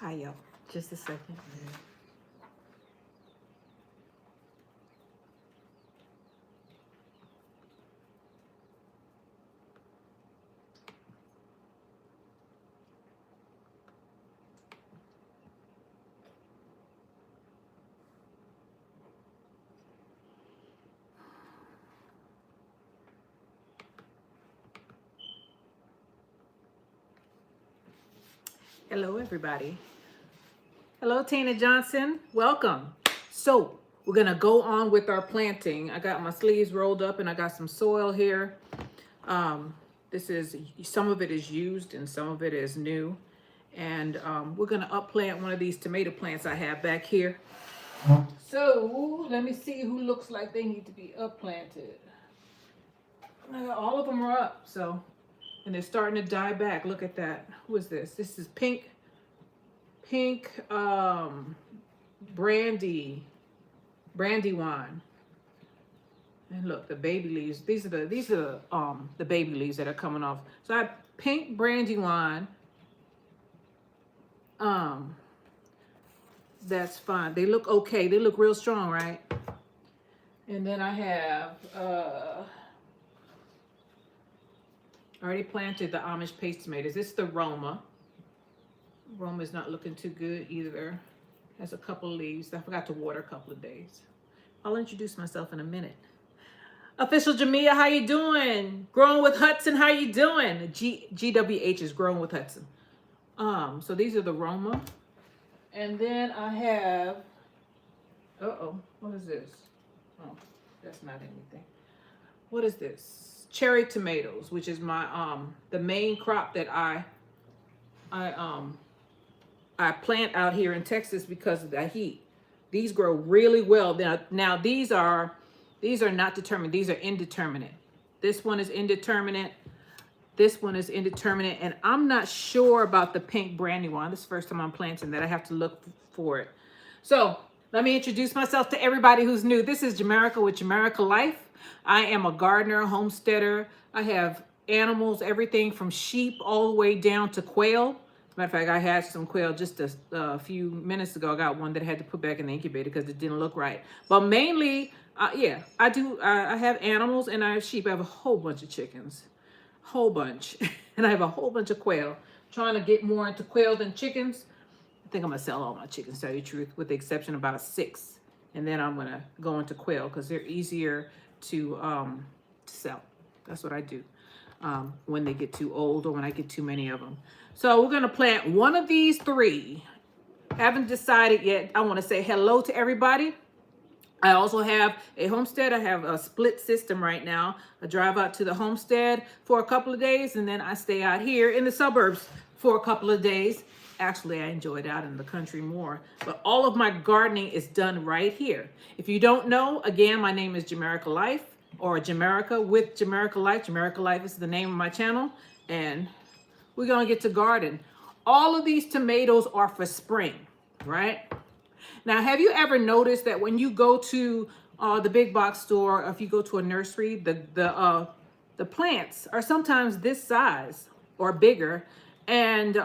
Hi, y'all. Just a second. Hello, everybody. Hello, Tina Johnson. Welcome. So we're gonna go on with our planting. I got my sleeves rolled up and I got some soil here. This is, some of it is used and some of it is new. And we're gonna upplant one of these tomato plants I have back here. So let me see who looks like they need to be upplanted. All of them are up, so, and they're starting to die back. Look at that. Who is this? This is pink brandy wine. And look, the baby leaves. These are the baby leaves that are coming off. So I have pink brandy wine. That's fine. They look okay. They look real strong, right? And then I have already planted the Amish paste tomatoes. This is the Roma. Roma's not looking too good either. Has a couple leaves. I forgot to water a couple of days. I'll introduce myself in a minute. Official Jamia, how you doing? Growing with Hudson, how you doing? GWH is Growing with Hudson. So these are the Roma. And then I have, what is this? Oh, that's not anything. What is this? Cherry tomatoes, which is my the main crop that I plant out here in Texas because of the heat. These grow really well. Now these are not determined. These are indeterminate. This one is indeterminate. This one is indeterminate. And I'm not sure about the pink brandy one. This is the first time I'm planting that. I have to look for it. So let me introduce myself to everybody who's new. This is Jamerica with Jamerica Life. I am a gardener, homesteader. I have animals, everything from sheep all the way down to quail. As a matter of fact, I had some quail just a few minutes ago. I got one that I had to put back in the incubator because it didn't look right. But mainly, yeah, I do. I have animals and I have sheep. I have a whole bunch of chickens, whole bunch, and I have a whole bunch of quail. Trying to get more into quail than chickens. I think I'm gonna sell all my chickens, to tell you the truth, with the exception of about 6, and then I'm gonna go into quail because they're easier to sell. That's what I do when they get too old or when I get too many of them. So we're gonna plant one of these 3. Haven't decided yet. I want to say hello to everybody. I also have a homestead. I have a split system right now. I drive out to the homestead for a couple of days and then I stay out here in the suburbs for a couple of days. Actually, I enjoy it out in the country more, but all of my gardening is done right here. If you don't know, again, my name is Jamerica Life, or Jamerica with Jamerica Life. Jamerica Life is the name of my channel, and we're gonna get to garden. All of these tomatoes are for spring, right? Now, have you ever noticed that when you go to the big box store, or if you go to a nursery, the plants are sometimes this size or bigger. And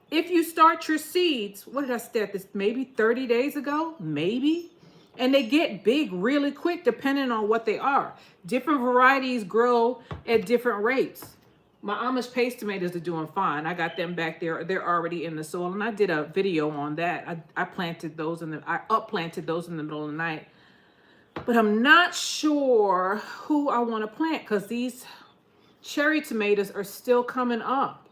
if you start your seeds, what did I start this? Maybe 30 days ago, maybe. And they get big really quick depending on what they are. Different varieties grow at different rates. My Amish paste tomatoes are doing fine. I got them back there. They're already in the soil. And I did a video on that. I planted those I upplanted those in the middle of the night. But I'm not sure who I want to plant because these cherry tomatoes are still coming up.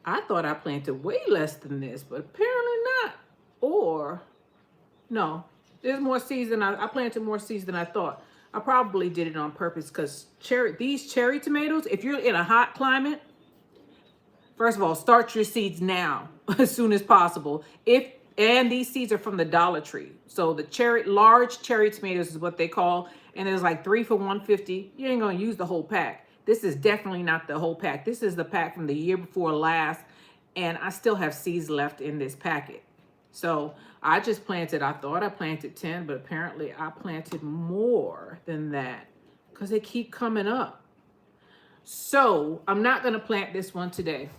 I thought I planted way less than this, but apparently not. Or, no, there's more seeds than I planted more seeds than I thought. I probably did it on purpose because these cherry tomatoes, if you're in a hot climate, first of all, start your seeds now as soon as possible. And these seeds are from the Dollar Tree. So the large cherry tomatoes is what they call, and there's like 3 for $1.50. You ain't gonna use the whole pack. This is definitely not the whole pack. This is the pack from the year before last, and I still have seeds left in this packet. So I just planted, I thought I planted 10, but apparently I planted more than that because they keep coming up. So I'm not gonna plant this one today,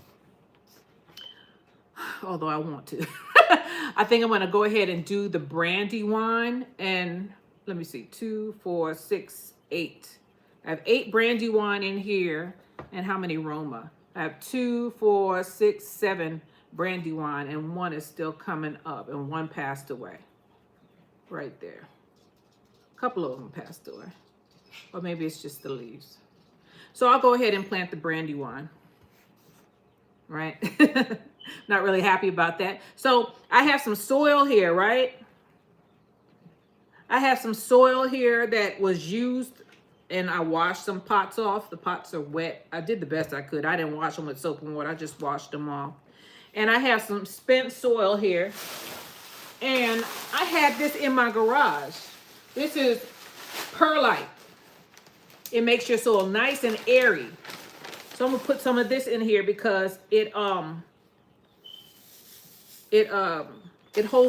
although I want to. I think I'm going to go ahead and do the brandy wine. And let me see, 2, 4, 6, 8. I have 8 brandy wine in here. And how many Roma? I have 2, 4, 6, 7 brandy wine, and 1 is still coming up, and 1 passed away. Right there. A couple of them passed away. Or maybe it's just the leaves. So I'll go ahead and plant the brandy wine. Right? Not really happy about that. So I have some soil here, right? I have some soil here that was used, and I washed some pots off. The pots are wet. I did the best I could. I didn't wash them with soap and water. I just washed them off. And I have some spent soil here. And I had this in my garage. This is perlite. It makes your soil nice and airy. So I'm gonna put some of this in here because it holds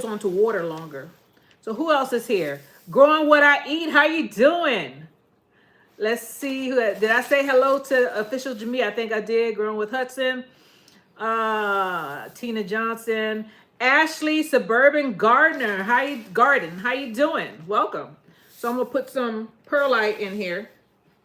on to water longer. So who else is here? Growing What I Eat. How you doing? Let's see. Did I say hello to official Jamie? I think I did. Growing with Hudson. Tina Johnson. Ashley Suburban Gardener. How you doing? Welcome. So I'm gonna put some perlite in here.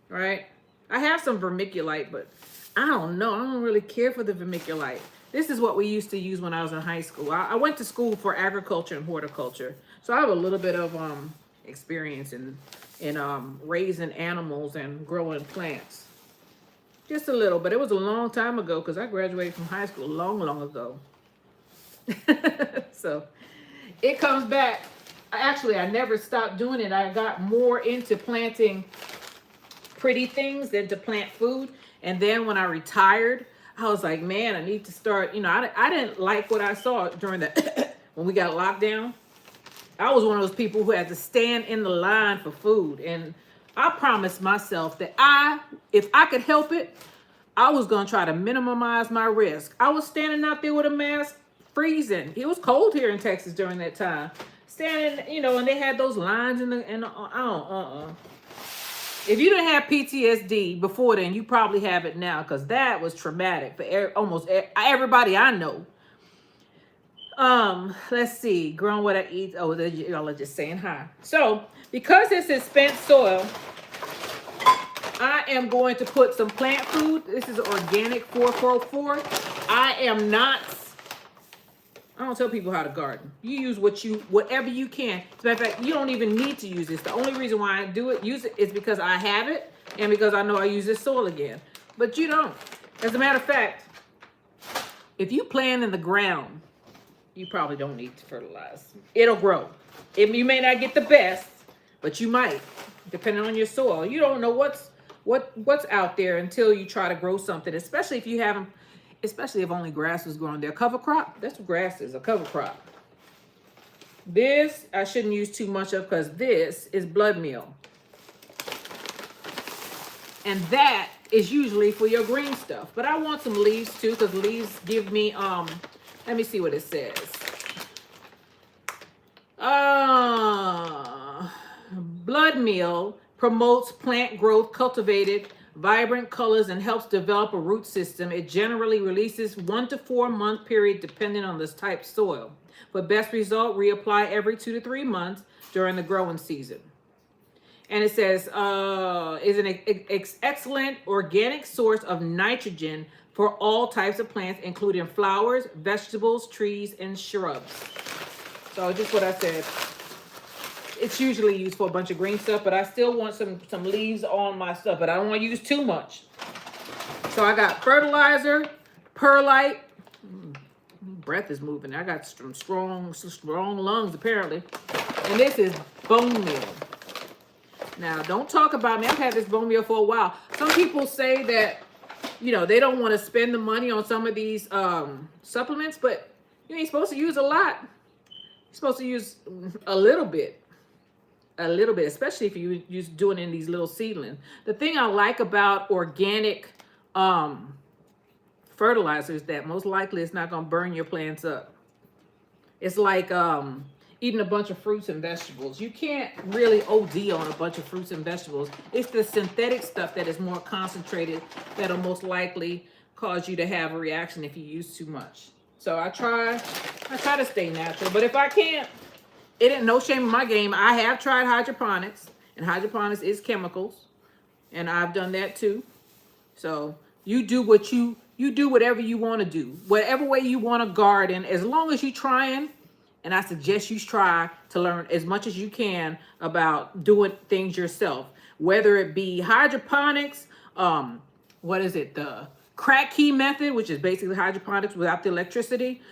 Right? I have some vermiculite, but I don't know. I don't really care for the vermiculite. This is what we used to use when I was in high school. I went to school for agriculture and horticulture. So I have a little bit of experience in raising animals and growing plants. Just a little, but it was a long time ago because I graduated from high school long ago. So it comes back. Actually, I never stopped doing it. I got more into planting pretty things than to plant food. And then when I retired, I was like, man, I need to start, I didn't like what I saw during the, when we got locked down. I was one of those people who had to stand in the line for food. And I promised myself that if I could help it, I was going to try to minimize my risk. I was standing out there with a mask, freezing. It was cold here in Texas during that time. Standing, and they had those lines If you didn't have PTSD before then, you probably have it now because that was traumatic for almost everybody I know. Let's see. Growing What I Eat. Oh, y'all are just saying hi. So, because this is spent soil, I am going to put some plant food. This is organic 444. I don't tell people how to garden. You use whatever you can. As a matter of fact, you don't even need to use this. The only reason why I use it is because I have it and because I know I use this soil again. But you don't. As a matter of fact, if you plant in the ground, you probably don't need to fertilize. It'll grow. You may not get the best, but you might, depending on your soil. You don't know what's out there until you try to grow something, especially if only grass was growing there. Cover crop, that's what grass is, a cover crop. This, I shouldn't use too much of because this is blood meal. And that is usually for your green stuff. But I want some leaves too because leaves give me, let me see what it says. Blood meal promotes plant growth, cultivated vibrant colors, and helps develop a root system. It generally releases 1 to 4 month period depending on this type soil. For best result, reapply every 2 to 3 months during the growing season. And it says, is an excellent organic source of nitrogen for all types of plants, including flowers, vegetables, trees, and shrubs. So just what I said. It's usually used for a bunch of green stuff, but I still want some leaves on my stuff, but I don't want to use too much. So I got fertilizer, perlite. Breath is moving. I got some strong lungs, apparently. And this is bone meal. Now, don't talk about me. I've had this bone meal for a while. Some people say that, they don't want to spend the money on some of these supplements, but you ain't supposed to use a lot. You're supposed to use a little bit, especially if you're doing it in these little seedlings. The thing I like about organic fertilizers is that most likely it's not going to burn your plants up. It's like eating a bunch of fruits and vegetables. You can't really OD on a bunch of fruits and vegetables. It's the synthetic stuff that is more concentrated that'll most likely cause you to have a reaction if you use too much. So I try to stay natural. But if I can't, it ain't no shame in my game. I have tried hydroponics, and hydroponics is chemicals, and I've done that too. So you do what you do whatever you want to do, whatever way you want to garden, as long as you're trying. And I suggest you try to learn as much as you can about doing things yourself, whether it be hydroponics, what is it, the crack key method, which is basically hydroponics without the electricity,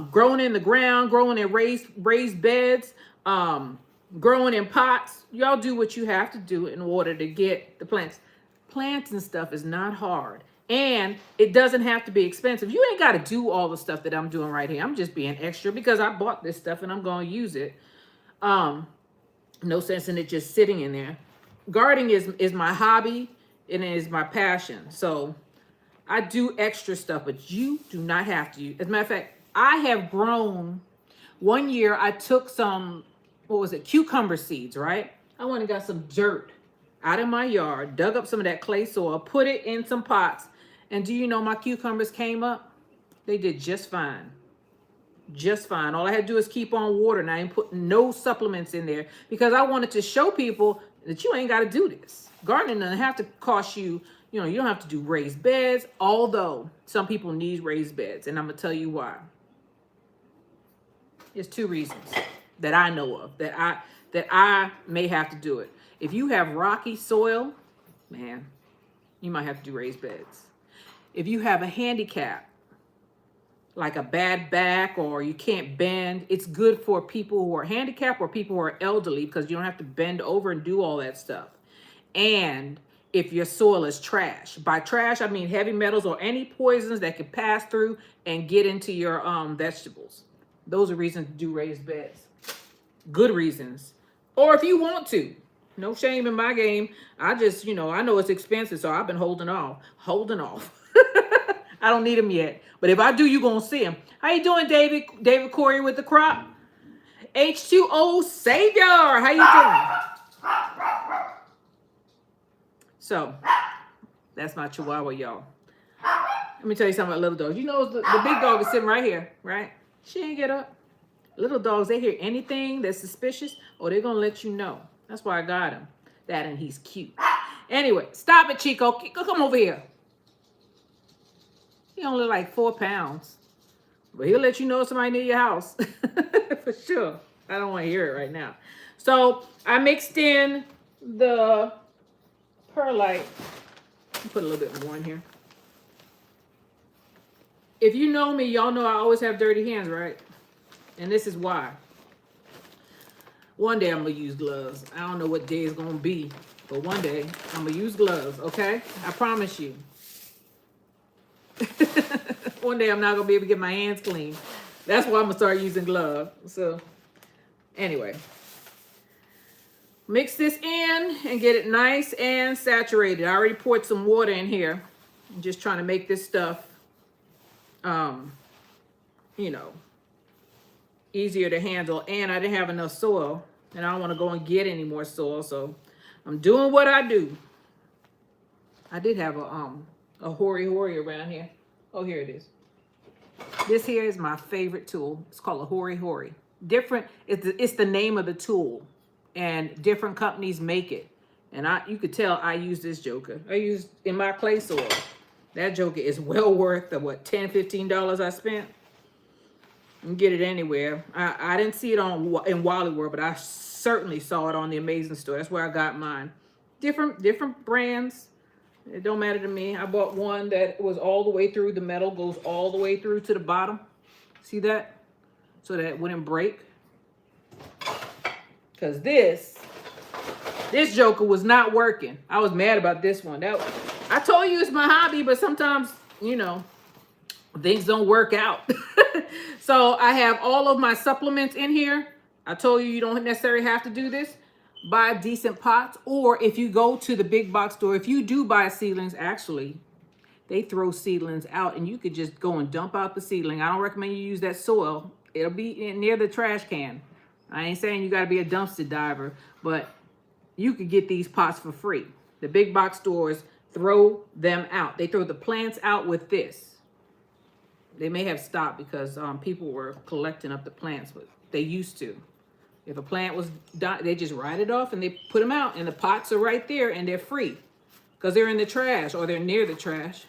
growing in the ground, growing in raised beds, growing in pots. Y'all do what you have to do in order to get the plants. Plants and stuff is not hard. And it doesn't have to be expensive. You ain't got to do all the stuff that I'm doing right here. I'm just being extra because I bought this stuff and I'm going to use it. No sense in it just sitting in there. Gardening is my hobby and it is my passion. So I do extra stuff, but you do not have to. As a matter of fact, I have grown. One year I took some, what was it, cucumber seeds, right? I went and got some dirt out of my yard, dug up some of that clay soil, put it in some pots. And do you know my cucumbers came up? They did just fine. Just fine. All I had to do is keep on watering. I ain't put no supplements in there because I wanted to show people that you ain't got to do this. Gardening doesn't have to cost you, you don't have to do raised beds, although some people need raised beds. And I'm going to tell you why. There's two reasons that I know of that I may have to do it. If you have rocky soil, man, you might have to do raised beds. If you have a handicap, like a bad back or you can't bend, it's good for people who are handicapped or people who are elderly because you don't have to bend over and do all that stuff. And if your soil is trash, by trash, I mean heavy metals or any poisons that can pass through and get into your vegetables. Those are reasons to do raised beds. Good reasons. Or if you want to. No shame in my game. I just, I know it's expensive, so I've been holding off. I don't need them yet. But if I do, you're going to see them. How you doing, David? David Corey with the crop? H2O Savior. How you doing? So, that's my Chihuahua, y'all. Let me tell you something about little dogs. You know the big dog is sitting right here, right? She ain't get up. Little dogs, they hear anything that's suspicious, or they're going to let you know. That's why I got him. That and he's cute. Anyway, stop it, Chico. Chico, come over here. He only like 4 pounds. But he'll let you know somebody near your house. For sure. I don't want to hear it right now. So I mixed in the perlite. Put a little bit more in here. If you know me, y'all know I always have dirty hands, right? And this is why. One day I'm going to use gloves. I don't know what day it's going to be. But one day I'm going to use gloves, okay? I promise you. One day I'm not going to be able to get my hands clean. That's why I'm going to start using gloves. So, anyway. Mix this in and get it nice and saturated. I already poured some water in here. I'm just trying to make this stuff, easier to handle. And I didn't have enough soil. And I don't want to go and get any more soil. So, I'm doing what I do. I did have a hori around here. Oh, here it is. This here is my favorite tool. It's called a hori. Different, it's the name of the tool. And different companies make it. And you could tell I use this joker. I used in my clay soil. That joker is well worth the, $10, $15 I spent. You can get it anywhere. I didn't see it in Wally World, but I certainly saw it on the Amazing Store. That's where I got mine. Different brands. It don't matter to me. I bought one that was all the way through. The metal goes all the way through to the bottom. See that? So that it wouldn't break. Because this joker was not working. I was mad about this one. I told you it's my hobby, but sometimes, things don't work out. So I have all of my supplements in here. I told you don't necessarily have to do this. Buy decent pots, or if you go to the big box store, if you do buy seedlings, actually, they throw seedlings out and you could just go and dump out the seedling. I don't recommend you use that soil. It'll be near the trash can. I ain't saying you got to be a dumpster diver, but you could get these pots for free. The big box stores throw them out. They throw the plants out with this. They may have stopped because people were collecting up the plants, but they used to. If a plant was done, they just write it off and they put them out, and the pots are right there and they're free because they're in the trash or they're near the trash.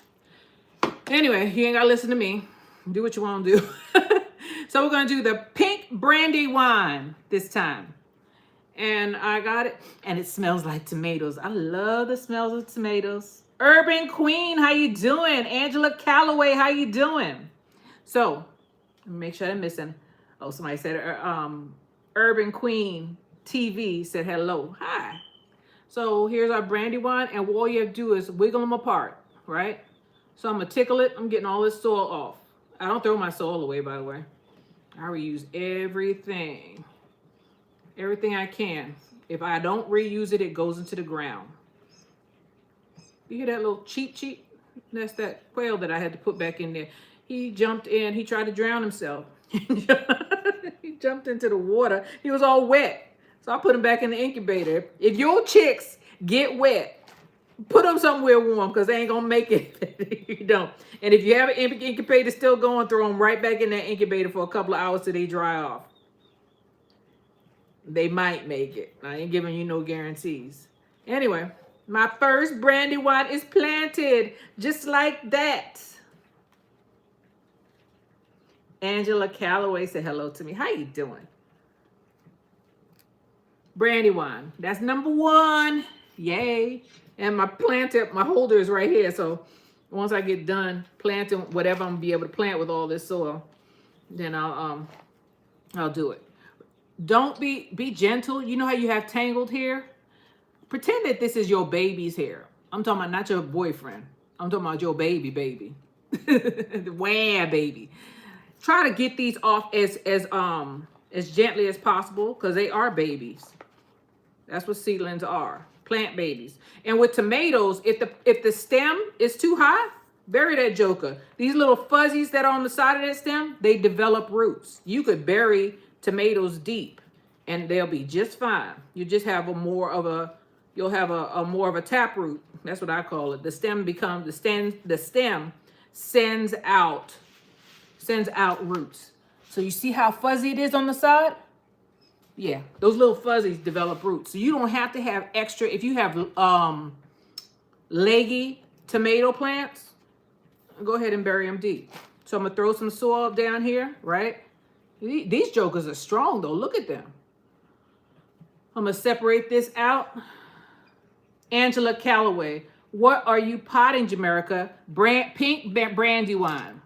Anyway, you ain't gotta listen to me. Do what you want to do. So we're gonna do the pink brandy wine this time. And I got it, and it smells like tomatoes. I love the smells of tomatoes. Urban Queen, how you doing? Angela Calloway, how you doing? So, make sure I'm missing. Oh, somebody said, Urban Queen TV said hello. Hi. So here's our brandy wine, and all you have to do is wiggle them apart, right? So I'm gonna tickle it. I'm getting all this soil off. I don't throw my soil away, by the way. I reuse everything. Everything I can. If I don't reuse it, it goes into the ground. You hear that little cheep cheep? That's that quail that I had to put back in there. He jumped in. He tried to drown himself. He jumped into the water. He was all wet. So I put him back in the incubator. If your chicks get wet, put them somewhere warm because they ain't going to make it if you don't. And if you have an incubator still going, throw them right back in that incubator for a couple of hours till they dry off. They might make it. I ain't giving you no guarantees. Anyway, my first brandy wine is planted just like that. Angela Calloway said hello to me. How you doing? Brandy wine. That's number one. Yay. And my planter, my holder is right here. So once I get done planting whatever I'm gonna be able to plant with all this soil, then I'll do it. Don't be gentle. You know how you have tangled hair? Pretend that this is your baby's hair. I'm talking about not your boyfriend. I'm talking about your baby. The wah baby. Try to get these off as gently as possible because they are babies. That's what seedlings are. Plant babies. And with tomatoes, if the stem is too high, bury that joker. These little fuzzies that are on the side of that stem, they develop roots. You could bury tomatoes deep and they'll be just fine. You just have you'll have a more of a tap root. That's what I call it. The stem sends out roots. So you see how fuzzy it is on the side? Yeah, those little fuzzies develop roots. So you don't have to have extra. If you have leggy tomato plants, go ahead and bury them deep. So I'm gonna throw some soil down here, right? These jokers are strong though. Look at them. I'm gonna separate this out. Angela Calloway, what are you potting, Jamerica? Pink brandy wine.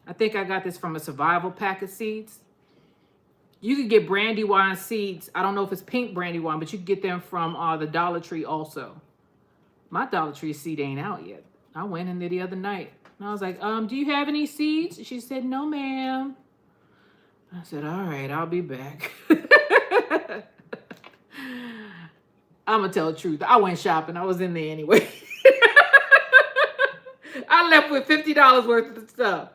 I think I got this from a survival pack of seeds. You could get brandy wine seeds. I don't know if it's pink brandy wine, but you can get them from the Dollar Tree also. My Dollar Tree seed ain't out yet. I went in there the other night. And I was like, do you have any seeds? She said, no, ma'am. I said, all right, I'll be back. I'm going to tell the truth. I went shopping. I was in there anyway. I left with $50 worth of stuff.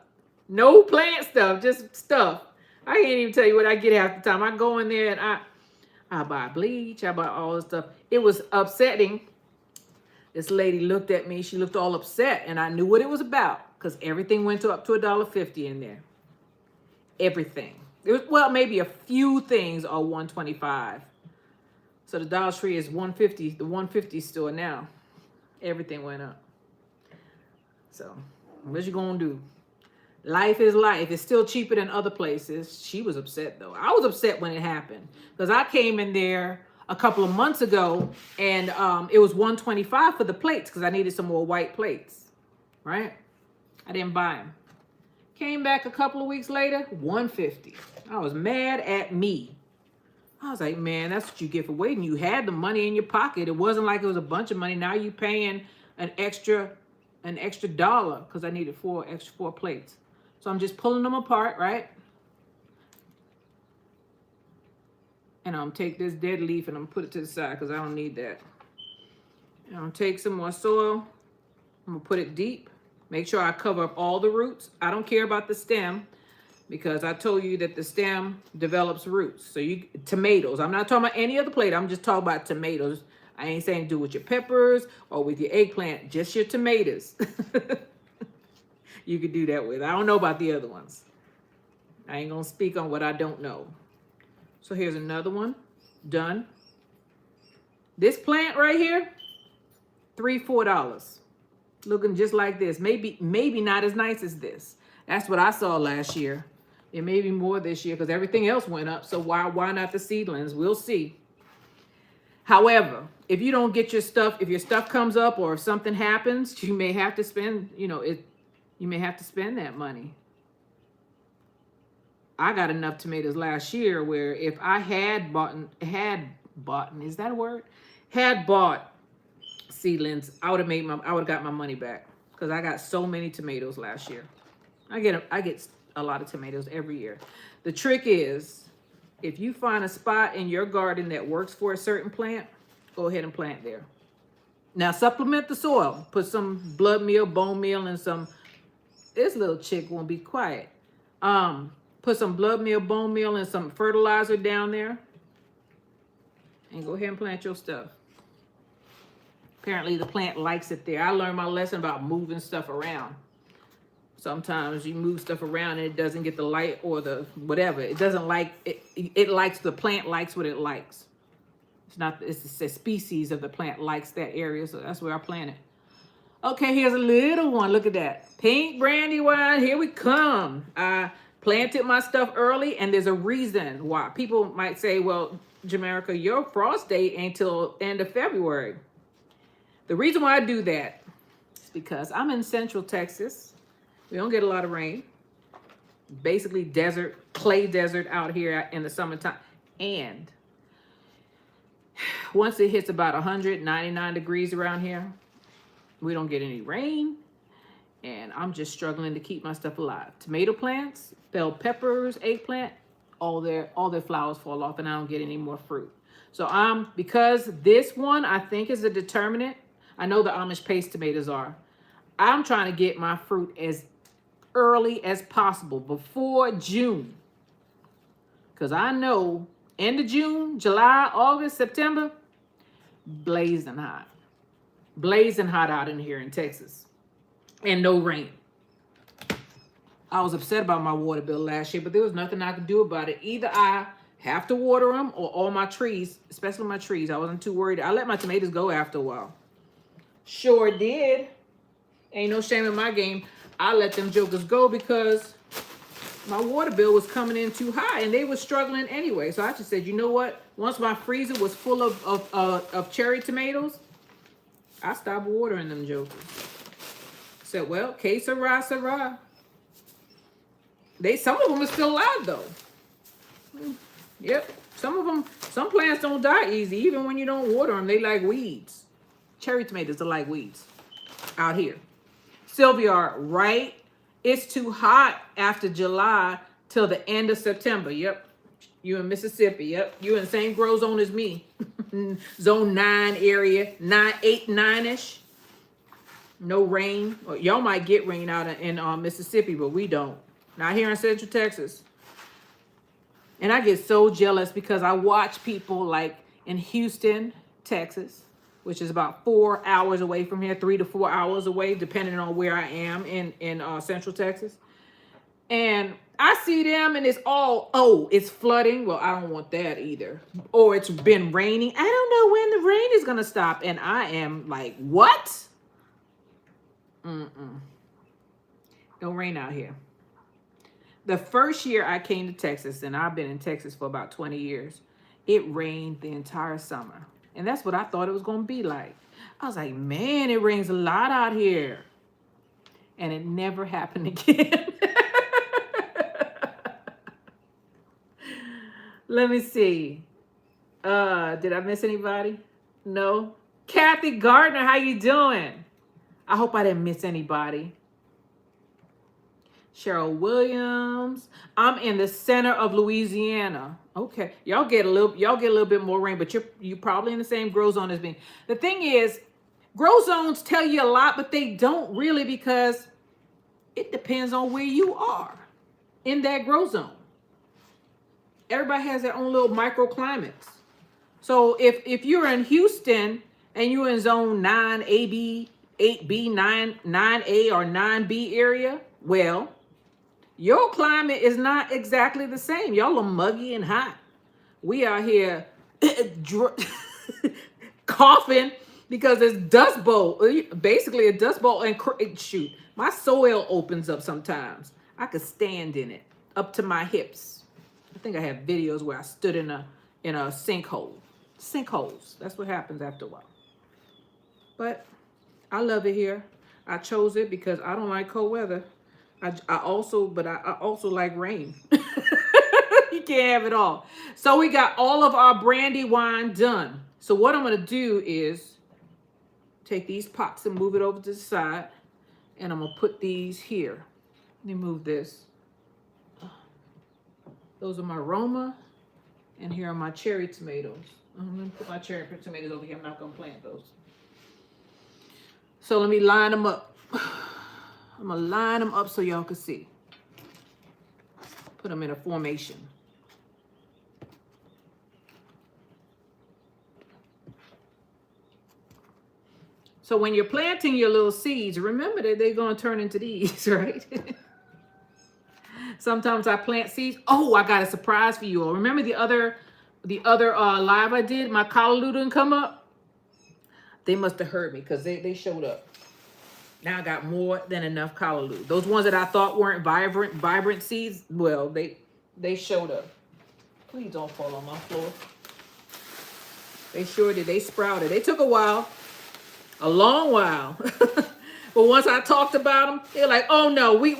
No plant stuff, just stuff. I can't even tell you what I get half the time. I go in there and I buy bleach. I buy all this stuff. It was upsetting. This lady looked at me. She looked all upset, and I knew what it was about because everything went up to $1.50 in there. Everything. It was, well, maybe a few things are $1.25. So the Dollar Tree is $1.50. The $1.50 store now. Everything went up. So what you gonna do? Life is life. It's still cheaper than other places. She was upset though. I was upset when it happened because I came in there a couple of months ago and it was $1.25 for the plates because I needed some more white plates, right? I didn't buy them. Came back a couple of weeks later, $1.50. I was mad at me. I was like, man, that's what you get for waiting. You had the money in your pocket. It wasn't like it was a bunch of money. Now you paying an extra dollar because I needed four plates. So I'm just pulling them apart, right? And I'm take this dead leaf and I'm put it to the side because I don't need that. And I'm take some more soil. I'm gonna put it deep. Make sure I cover up all the roots. I don't care about the stem because I told you that the stem develops roots. So tomatoes. I'm not talking about any other plate. I'm just talking about tomatoes. I ain't saying do with your peppers or with your eggplant. Just your tomatoes. you could do that with. I don't know about the other ones. I ain't gonna speak on what I don't know. So here's another one, done. This plant right here, $3-4. Looking just like this. Maybe not as nice as this. That's what I saw last year. It may be more this year because everything else went up. So why not the seedlings? We'll see. However, if you don't get your stuff, if your stuff comes up or if something happens, you may have to spend, you may have to spend that money. I got enough tomatoes last year where if I had bought, is that a word? Had bought seedlings, I would have got my money back because I got so many tomatoes last year. I get a lot of tomatoes every year. The trick is, if you find a spot in your garden that works for a certain plant, go ahead and plant there. Now supplement the soil. Put some blood meal, bone meal, and some. This little chick won't be quiet. Put some blood meal, bone meal, and some fertilizer down there. And go ahead and plant your stuff. Apparently the plant likes it there. I learned my lesson about moving stuff around. Sometimes you move stuff around and it doesn't get the light or the whatever. It doesn't like it. It likes, the plant likes what it likes. It's a species of the plant likes that area. So that's where I plant it. Okay, here's a little one. Look at that. Pink brandywine. Here we come. I planted my stuff early, and there's a reason why. People might say, well, Jamerica, your frost date ain't till end of February. The reason why I do that is because I'm in Central Texas. We don't get a lot of rain. Basically desert, clay desert out here in the summertime. And once it hits about 199 degrees around here, we don't get any rain. And I'm just struggling to keep my stuff alive. Tomato plants, bell peppers, eggplant, all their flowers fall off and I don't get any more fruit. So because this one I think is a determinant. I know the Amish paste tomatoes are. I'm trying to get my fruit as early as possible, before June. Because I know end of June, July, August, September, blazing hot. Blazing hot out in here in Texas. And no rain. I was upset about my water bill last year, but there was nothing I could do about it. Either I have to water them or all my trees, especially my trees. I wasn't too worried. I let my tomatoes go after a while. Sure did. Ain't no shame in my game. I let them jokers go because my water bill was coming in too high and they were struggling anyway. So I just said, you know what? Once my freezer was full of cherry tomatoes, I stopped watering them jokers. Said, well, que sera, sera. Some of them are still alive though. Yep. Some plants don't die easy. Even when you don't water them, they like weeds. Cherry tomatoes are like weeds out here. Sylvia, right? It's too hot after July till the end of September. Yep. You in Mississippi. Yep. You in the same grow zone as me. Zone 9 area. 8, 9-ish. No rain. Well, y'all might get rain out in Mississippi, but we don't. Not here in Central Texas. And I get so jealous because I watch people like in Houston, Texas, which is about 4 hours away from here, 3 to 4 hours away, depending on where I am in Central Texas. And I see them and it's all, oh, it's flooding. Well, I don't want that either. Or it's been raining. I don't know when the rain is going to stop. And I am like, what? Don't rain out here. The first year I came to Texas, and I've been in Texas for about 20 years, it rained the entire summer. And that's what I thought it was going to be like. I was like, man, it rains a lot out here. And it never happened again. Let me see. Did I miss anybody? No? Kathy Gardner, how you doing? I hope I didn't miss anybody. Cheryl Williams. I'm in the center of Louisiana. Okay, y'all get a little bit more rain, but you're probably in the same grow zone as me. The thing is, grow zones tell you a lot, but they don't really, because it depends on where you are in that grow zone. Everybody has their own little microclimates. So if you're in Houston and you're in zone 9AB, 8B, 9A, or 9B area, Well, your climate is not exactly the same. Y'all are muggy and hot. We are here coughing because it's dust bowl, basically a dust bowl. And shoot, my soil opens up sometimes. I could stand in it up to my hips. I think I have videos where I stood in a sinkhole. Sinkholes. That's what happens after a while. But I love it here. I chose it because I don't like cold weather. I also like rain. You can't have it all. So we got all of our brandy wine done. So what I'm going to do is take these pots and move it over to the side. And I'm going to put these here. Let me move this. Those are my Roma. And here are my cherry tomatoes. I'm going to put my cherry tomatoes over here. I'm not going to plant those. So let me line them up. I'm going to line them up so y'all can see. Put them in a formation. So when you're planting your little seeds, remember that they're going to turn into these, right? Sometimes I plant seeds. Oh, I got a surprise for you all. Remember the other live I did? My callaloo didn't come up. They must have heard me because they showed up. Now I got more than enough callaloo. Those ones that I thought weren't vibrant seeds, well, they showed up. Please don't fall on my floor. They sure did. They sprouted. They took a while. A long while. But once I talked about them, they're like, oh no, we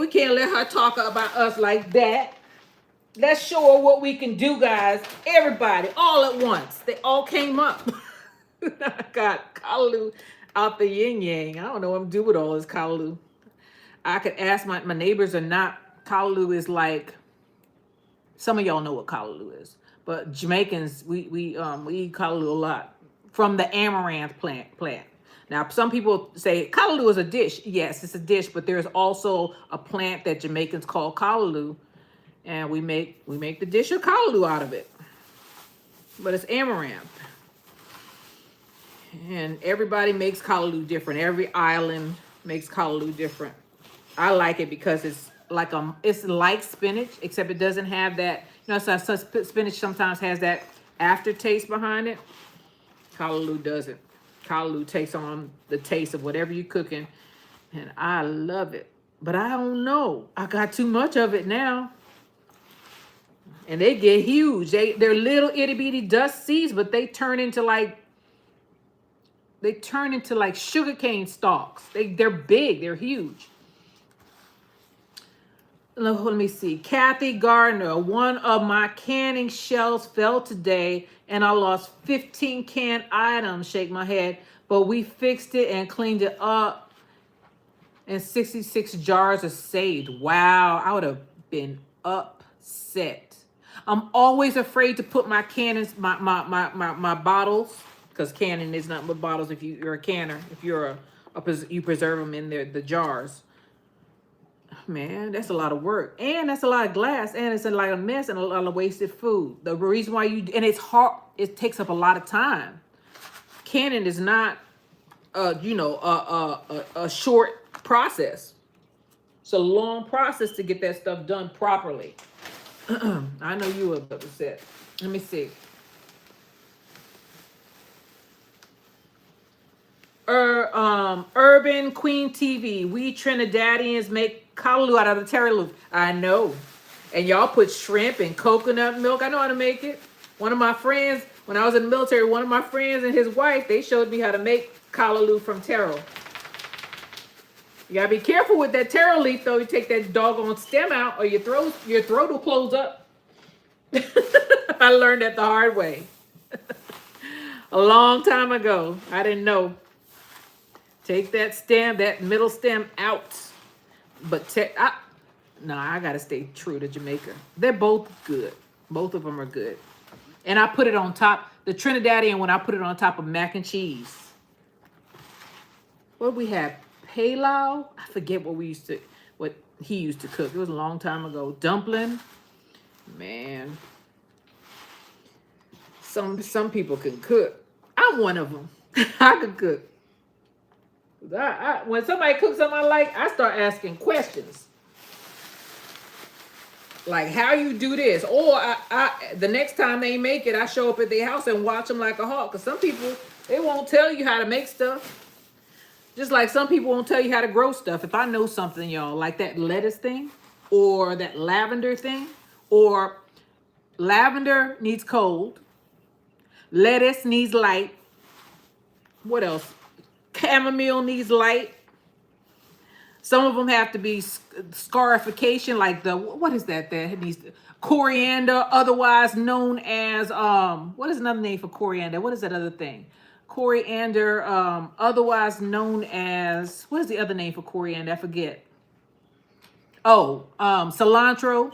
can't let her talk about us like that. Let's show her what we can do, guys. Everybody, all at once. They all came up. I got callaloo out the yin yang. I don't know what I'm doing with all this callaloo. I could ask my neighbors or not. Callaloo is like, some of y'all know what callaloo is. But Jamaicans, we eat callaloo a lot from the amaranth plant. Now, some people say callaloo is a dish. Yes, it's a dish, but there's also a plant that Jamaicans call callaloo, and we make the dish of callaloo out of it. But it's amaranth. And everybody makes callaloo different. Every island makes callaloo different. I like it because it's like spinach, except it doesn't have that. You know, so spinach sometimes has that aftertaste behind it. Callaloo doesn't. Callaloo takes on the taste of whatever you're cooking, and I love it. But I don't know. I got too much of it now. And they get huge. They're little itty bitty dust seeds, but they turn into like sugarcane stalks. They're big. They're huge. Let me see. Kathy Gardner, one of my canning shells fell today and I lost 15 canned items. Shake my head. But we fixed it and cleaned it up. And 66 jars are saved. Wow. I would have been upset. I'm always afraid to put my cannons, my bottles, because canning is nothing but bottles if you're a canner. If you're you preserve them in the jars. Man, that's a lot of work, and that's a lot of glass, and it's a lot of mess and a lot of wasted food. The reason why and it's hard, it takes up a lot of time. Canning is not, a short process. It's a long process to get that stuff done properly. I know you were upset. Let me see. Urban Queen TV. We Trinidadians make callaloo out of the terry leaf. I know. And y'all put shrimp and coconut milk. I know how to make it. One of my friends, when I was in the military, one of my friends and his wife, they showed me how to make callaloo from taro. You gotta be careful with that taro leaf, though. You take that doggone stem out, or your throat will close up. I learned that the hard way. A long time ago. I didn't know. Take that stem, that middle stem out. But I gotta stay true to Jamaica. They're both good. Both of them are good. And I put it on top. The Trinidadian, when I put it on top of mac and cheese. What we have? Palau? I forget what he used to cook. It was a long time ago. Dumpling. Man. Some people can cook. I'm one of them. I can cook. When somebody cooks something I like, I start asking questions. Like how you do this, or the next time they make it, I show up at their house and watch them like a hawk. Because some people, they won't tell you how to make stuff. Just like some people won't tell you how to grow stuff. If I know something, y'all, like that lettuce thing, or that lavender thing, or lavender needs cold, lettuce needs light. What else? Chamomile needs light. Some of them have to be scarification, like the, what is that? That needs coriander, otherwise known as what is another name for coriander? What is that other thing? Coriander, otherwise known as, what is the other name for coriander? I forget. Oh, cilantro,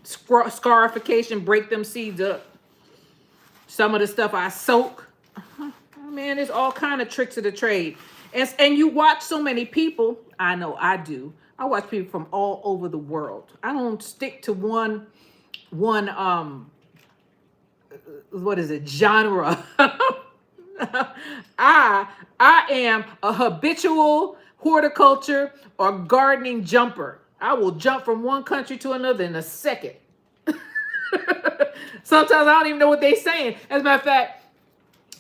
scarification, break them seeds up. Some of the stuff I soak. Man, there's all kind of tricks of the trade. And you watch so many people. I know I do. I watch people from all over the world. I don't stick to one what is it, genre. I am a habitual horticulture or gardening jumper. I will jump from one country to another in a second. Sometimes I don't even know what they're saying. As a matter of fact,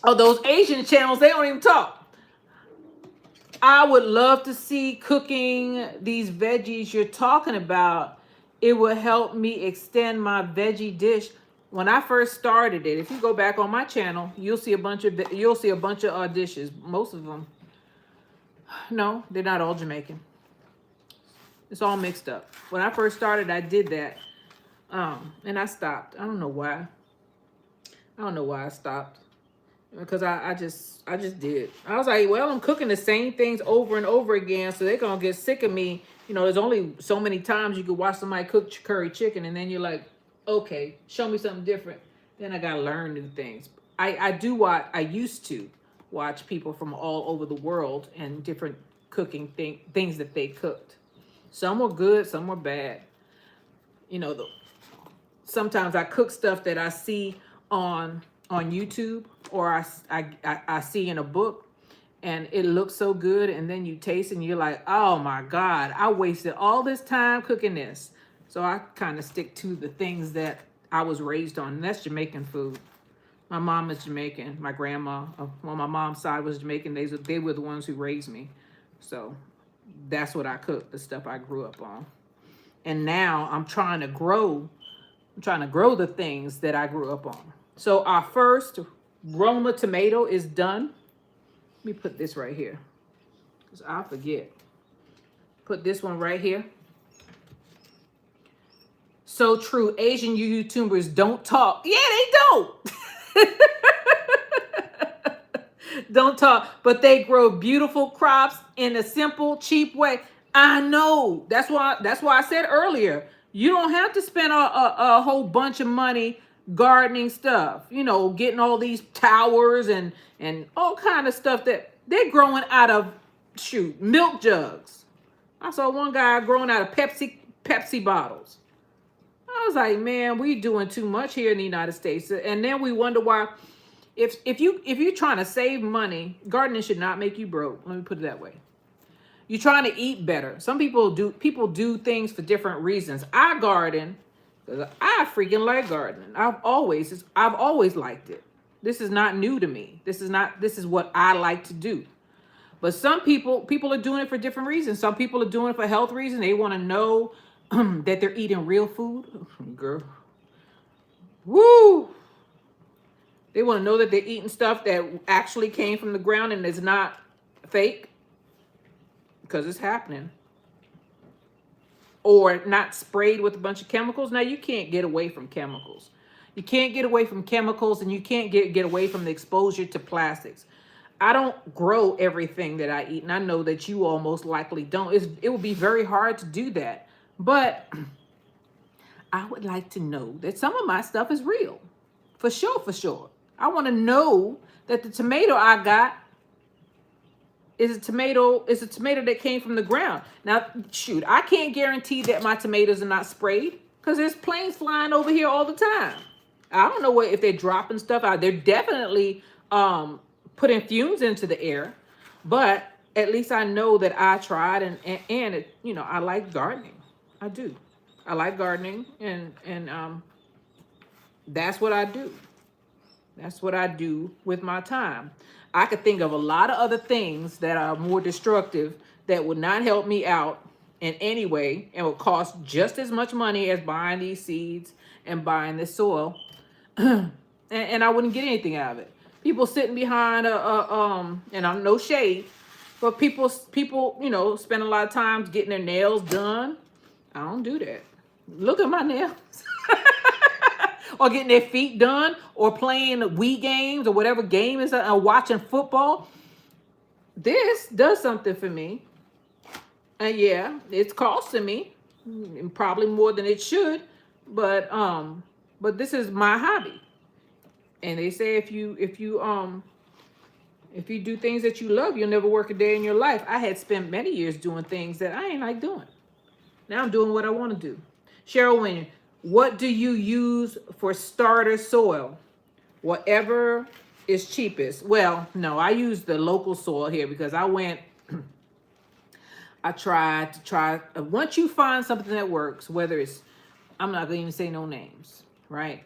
those Asian channels, they don't even talk. I would love to see cooking these veggies you're talking about. It would help me extend my veggie dish. When I first started it, if you go back on my channel, you'll see a bunch of dishes. Most of them, no, they're not all Jamaican. It's all mixed up. When I first started, I did that, and I stopped. I don't know why. I don't know why I stopped. Because I just did. I was like, well, I'm cooking the same things over and over again, so they're going to get sick of me. You know, there's only so many times you could watch somebody cook curry chicken, and then you're like, okay, show me something different. Then I got to learn new things. I used to watch people from all over the world and different cooking things that they cooked. Some were good, some were bad. You know, sometimes I cook stuff that I see on YouTube, or I see in a book, and it looks so good, and then you taste and you're like, oh my God, I wasted all this time cooking this. So I kind of stick to the things that I was raised on, and that's Jamaican food. My mom is Jamaican. My grandma, on my mom's side, was Jamaican. They were the ones who raised me. So that's what I cook, the stuff I grew up on. And now I'm trying to grow the things that I grew up on. So our first Roma tomato is done. Let me put this right here, because I forget. Put this one right here. So true. Asian YouTubers don't talk. Yeah, they don't. Don't talk, but they grow beautiful crops in a simple, cheap way. I know. That's why I said earlier, you don't have to spend a whole bunch of money gardening stuff, you know, getting all these towers and all kind of stuff that they're growing out of milk jugs. I saw one guy growing out of Pepsi bottles. I was like, man, we doing too much here in the United States. And then we wonder why, if you're trying to save money, gardening should not make you broke. Let me put it that way. You're trying to eat better. Some people do things for different reasons. I garden because I freaking like gardening. I've always liked it. This is not new to me. This is what I like to do. But some people are doing it for different reasons. Some people are doing it for health reasons. They want to know that they're eating real food. Girl. Woo! They want to know that they're eating stuff that actually came from the ground and is not fake. Because it's happening. Or not sprayed with a bunch of chemicals. Now, you can't get away from chemicals. You can't get away from chemicals, and you can't get away from the exposure to plastics. I don't grow everything that I eat, and I know that you all most likely don't. It would be very hard to do that. But I would like to know that some of my stuff is real. For sure, for sure. I want to know that the tomato I got is a tomato that came from the ground. Now, shoot, I can't guarantee that my tomatoes are not sprayed, because there's planes flying over here all the time. I don't know if they're dropping stuff out. They're definitely putting fumes into the air, but at least I know that I tried, and it, I like gardening. I do. I like gardening, and that's what I do. That's what I do with my time. I could think of a lot of other things that are more destructive that would not help me out in any way and would cost just as much money as buying these seeds and buying this soil, and I wouldn't get anything out of it. People sitting behind and I'm no shade, but people spend a lot of time getting their nails done. I don't do that. Look at my nails. Or getting their feet done, or playing Wii games, or whatever game is, watching football. This does something for me. And yeah, it's costing me, probably more than it should, but this is my hobby. And they say if you do things that you love, you'll never work a day in your life. I had spent many years doing things that I ain't like doing. Now I'm doing what I want to do. Cheryl Winner, what do you use for starter soil? Whatever is cheapest. Well, no, I use the local soil here because I tried to try. Once you find something that works, whether it's, I'm not going to even say no names, right?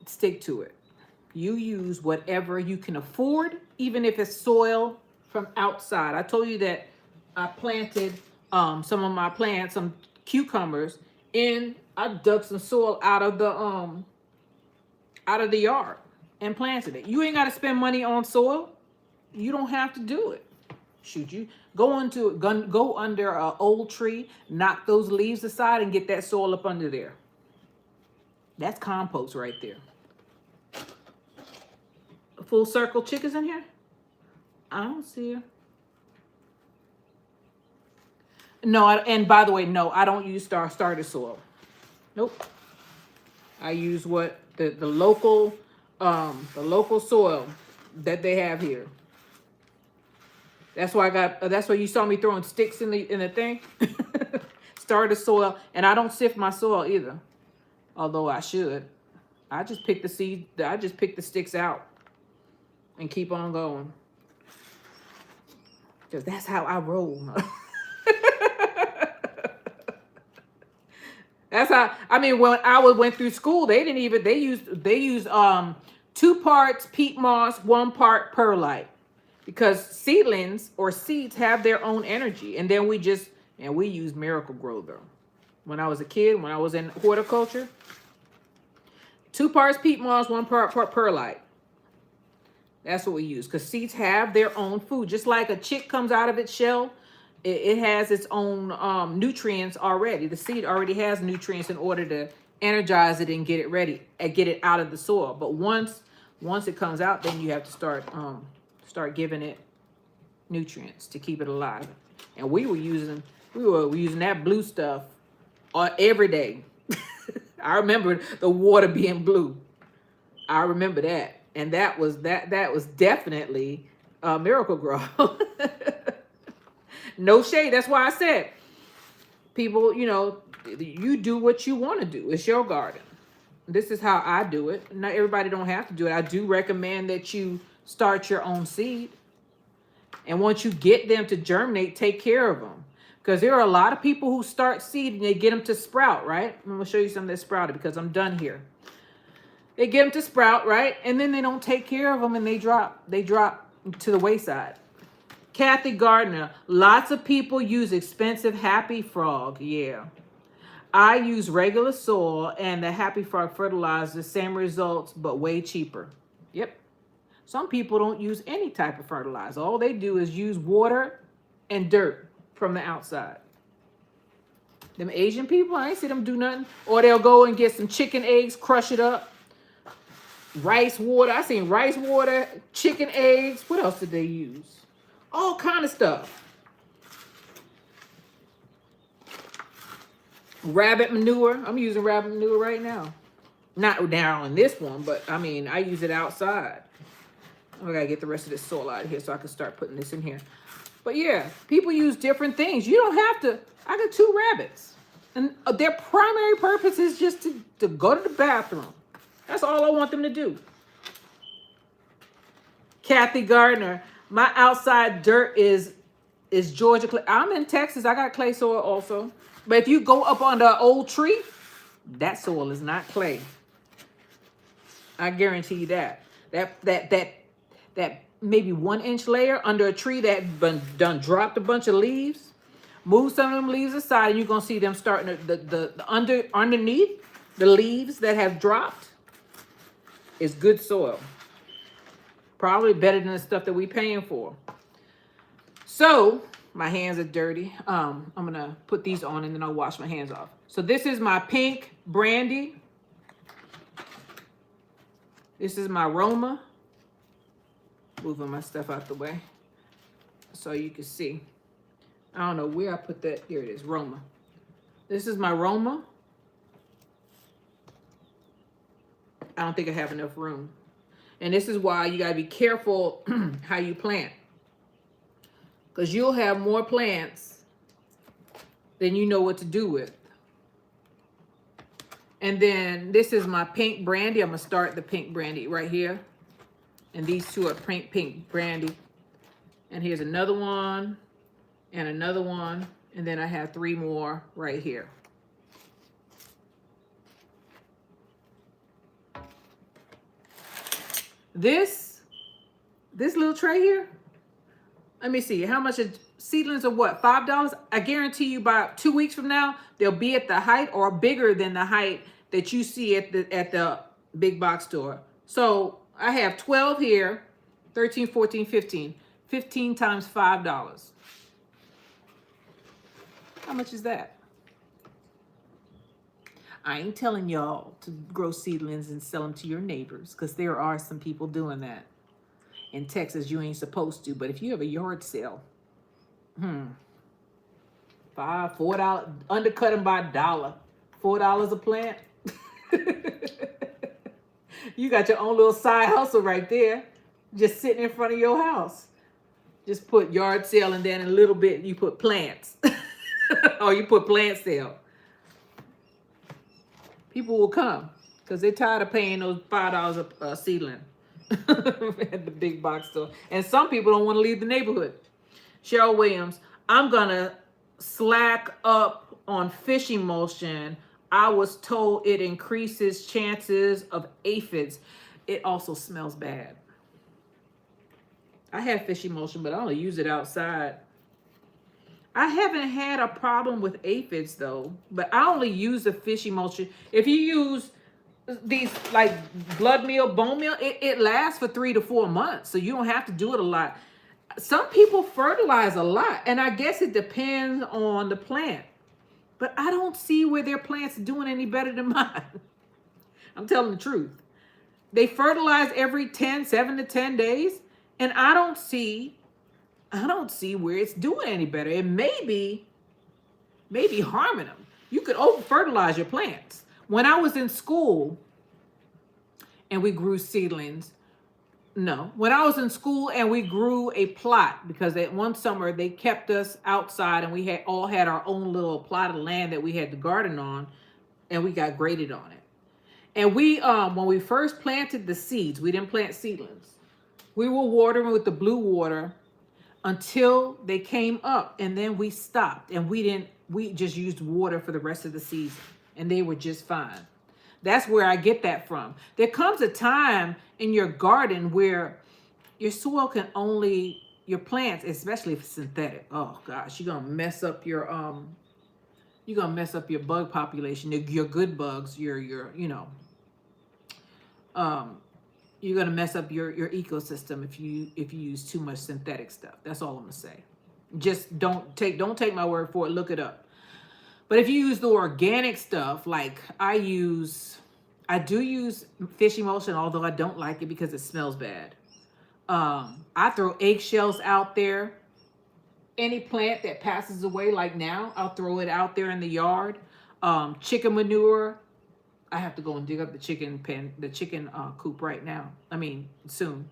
Stick to it. You use whatever you can afford, even if it's soil from outside. I told you that I planted some of my plants, some cucumbers, and I dug some soil out of the yard and planted it. You ain't got to spend money on soil. You don't have to do it. Shoot, you go under an old tree, knock those leaves aside, and get that soil up under there. That's compost right there. Full circle chickens in here? I don't see her. No, and by the way, no, I don't use starter soil. Nope. I use what the local soil that they have here. That's why that's why you saw me throwing sticks in the thing. Starter soil, and I don't sift my soil either. Although I should. I just pick the seed, I just pick the sticks out and keep on going. Because that's how I roll. That's how, I mean, when I went through school, they used 2 parts peat moss, 1 part perlite, because seedlings or seeds have their own energy. And then we use Miracle Grow though. When I was a kid, when I was in horticulture, 2 parts peat moss, 1 part perlite. That's what we use, because seeds have their own food. Just like a chick comes out of its shell, it has its own nutrients already. The seed already has nutrients in order to energize it and get it ready and get it out of the soil. But once it comes out, then you have to start giving it nutrients to keep it alive. And we were using that blue stuff every day. I remember the water being blue. I remember that. And that was definitely Miracle Grow. No shade. That's why I said, people, you do what you want to do. It's your garden. This is how I do it. Not everybody don't have to do it. I do recommend that you start your own seed. And once you get them to germinate, take care of them. Because there are a lot of people who start seed and they get them to sprout, right? I'm going to show you something that sprouted because I'm done here. They get them to sprout, right? And then they don't take care of them and they drop to the wayside. Kathy Gardner, lots of people use expensive Happy Frog. Yeah. I use regular soil and the Happy Frog fertilizer, same results, but way cheaper. Yep. Some people don't use any type of fertilizer. All they do is use water and dirt from the outside. Them Asian people, I ain't see them do nothing. Or they'll go and get some chicken eggs, crush it up. Rice water. I seen rice water, chicken eggs. What else did they use? All kind of stuff. Rabbit manure. I'm using rabbit manure right now. Not down on this one, but I mean, I use it outside. I gotta get the rest of this soil out of here so I can start putting this in here. But yeah, people use different things. You don't have to. I got 2 rabbits. And their primary purpose is just to go to the bathroom. That's all I want them to do. Kathy Gardner, My outside dirt is Georgia clay. I'm in Texas. I got clay soil also. But if you go up on the old tree, that soil is not clay. I guarantee you that. That maybe 1 inch layer under a tree that been done dropped a bunch of leaves. Move some of them leaves aside, and you're gonna see them starting the underneath the leaves that have dropped is good soil. Probably better than the stuff that we paying for. So my hands are dirty. I'm gonna put these on and then I'll wash my hands off. So this is my pink brandy. This is my Roma. Moving my stuff out the way so you can see. I don't know where I put that. Here it is, Roma. This is my Roma. I don't think I have enough room. And this is why you gotta be careful how you plant. Because you'll have more plants than you know what to do with. And then this is my pink brandy. I'm gonna start the pink brandy right here. And these two are pink brandy. And here's another one and another one. And then I have 3 more right here. This little tray here, let me see, how much seedlings are what, $5? I guarantee you by 2 weeks from now, they'll be at the height or bigger than the height that you see at the big box store. So I have 12 here, 13, 14, 15. 15 times $5. How much is that? I ain't telling y'all to grow seedlings and sell them to your neighbors, because there are some people doing that. In Texas, you ain't supposed to, but if you have a yard sale, $5, $4, undercut them by $1, $4 a plant. You got your own little side hustle right there, just sitting in front of your house. Just put yard sale and then a little bit you put plants, or you put plant sale. People will come because they're tired of paying those $5 a seedling at the big box store. And some people don't want to leave the neighborhood. Cheryl Williams, I'm going to slack up on fish emulsion. I was told it increases chances of aphids. It also smells bad. I have fish emulsion, but I only use it outside. I haven't had a problem with aphids though, but I only use the fish emulsion. If you use these like blood meal, bone meal, it lasts for 3 to 4 months. So you don't have to do it a lot. Some people fertilize a lot, and I guess it depends on the plant. But I don't see where their plants are doing any better than mine. I'm telling the truth. They fertilize every 7 to 10 days, and I don't see where it's doing any better. It may be harming them. You could over fertilize your plants. When I was in school and we grew seedlings, when I was in school and we grew a plot, because that one summer they kept us outside and we all had our own little plot of land that we had to garden on, and we got graded on it. And we, when we first planted the seeds, we didn't plant seedlings. We were watering with the blue water until they came up, and then we stopped, and we just used water for the rest of the season, and they were just fine. That's where I get that from. There comes a time in your garden where your soil can only, your plants, especially if it's synthetic, oh gosh, you're gonna mess up your bug population, your good bugs, you're gonna mess up your ecosystem if you use too much synthetic stuff. That's all I'm gonna say. Just don't take my word for it. Look it up. But if you use the organic stuff, like I do use fish emulsion, although I don't like it because it smells bad. I throw eggshells out there. Any plant that passes away, like now, I'll throw it out there in the yard. Chicken manure. I have to go and dig up the chicken coop right now. I mean, soon.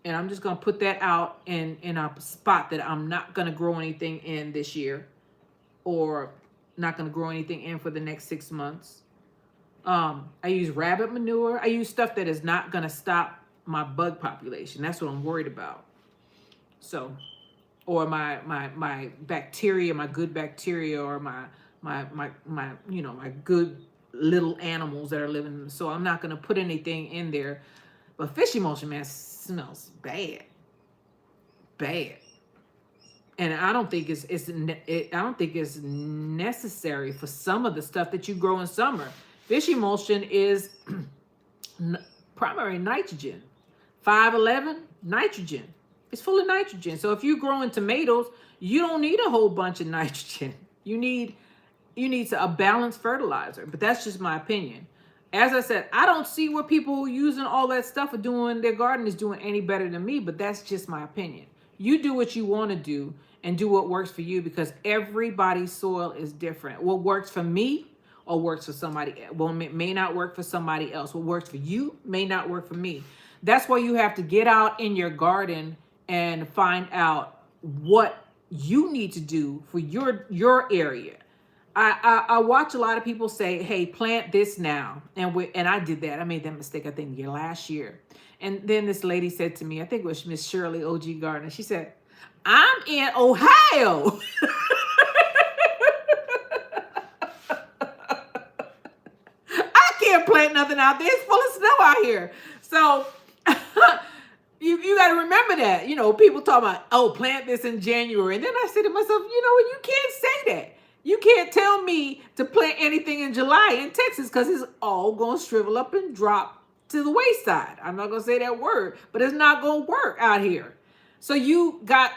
And I'm just going to put that out in a spot that I'm not going to grow anything in this year, or not going to grow anything in for the next 6 months. I use rabbit manure. I use stuff that is not going to stop my bug population. That's what I'm worried about. So, or my bacteria, my good bacteria, or my my good little animals that are living. So I'm not gonna put anything in there. But fish emulsion, man, smells bad, bad. And I don't think I don't think it's necessary for some of the stuff that you grow in summer. Fish emulsion is primary nitrogen. 511 nitrogen. It's full of nitrogen. So if you're growing tomatoes, you don't need a whole bunch of nitrogen. You need a balanced fertilizer. But that's just my opinion. As I said, I don't see what people using all that stuff for doing their garden is doing any better than me, but that's just my opinion. You do what you want to do and do what works for you, because everybody's soil is different. What works for me or works for somebody else, well, may not work for somebody else. What works for you may not work for me. That's why you have to get out in your garden and find out what you need to do for your area. I watch a lot of people say, "Hey, plant this now," and I did that. I made that mistake, I think, last year. And then this lady said to me, I think it was Miss Shirley OG Gardner. She said, "I'm in Ohio." I can't plant nothing out there. It's full of snow out here. So you got to remember that. People talk about, oh, plant this in January. And then I said to myself, you can't say that. You can't tell me to plant anything in July in Texas, because it's all going to shrivel up and drop to the wayside. I'm not going to say that word, but it's not going to work out here. So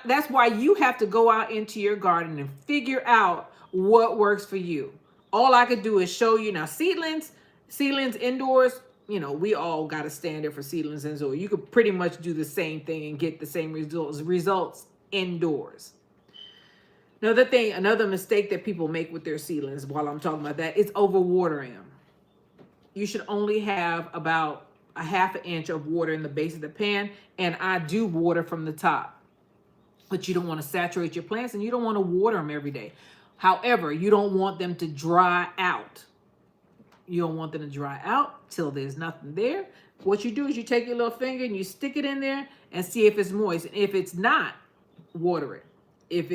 that's why you have to go out into your garden and figure out what works for you. All I could do is show you now seedlings indoors. We all got a standard for seedlings indoors. You could pretty much do the same thing and get the same results indoors. Another mistake that people make with their seedlings, while I'm talking about that, is overwatering them. You should only have about a half an inch of water in the base of the pan, and I do water from the top. But you don't want to saturate your plants, and you don't want to water them every day. However, you don't want them to dry out. You don't want them to dry out till there's nothing there. What you do is you take your little finger and you stick it in there and see if it's moist. And if it's not, water it. If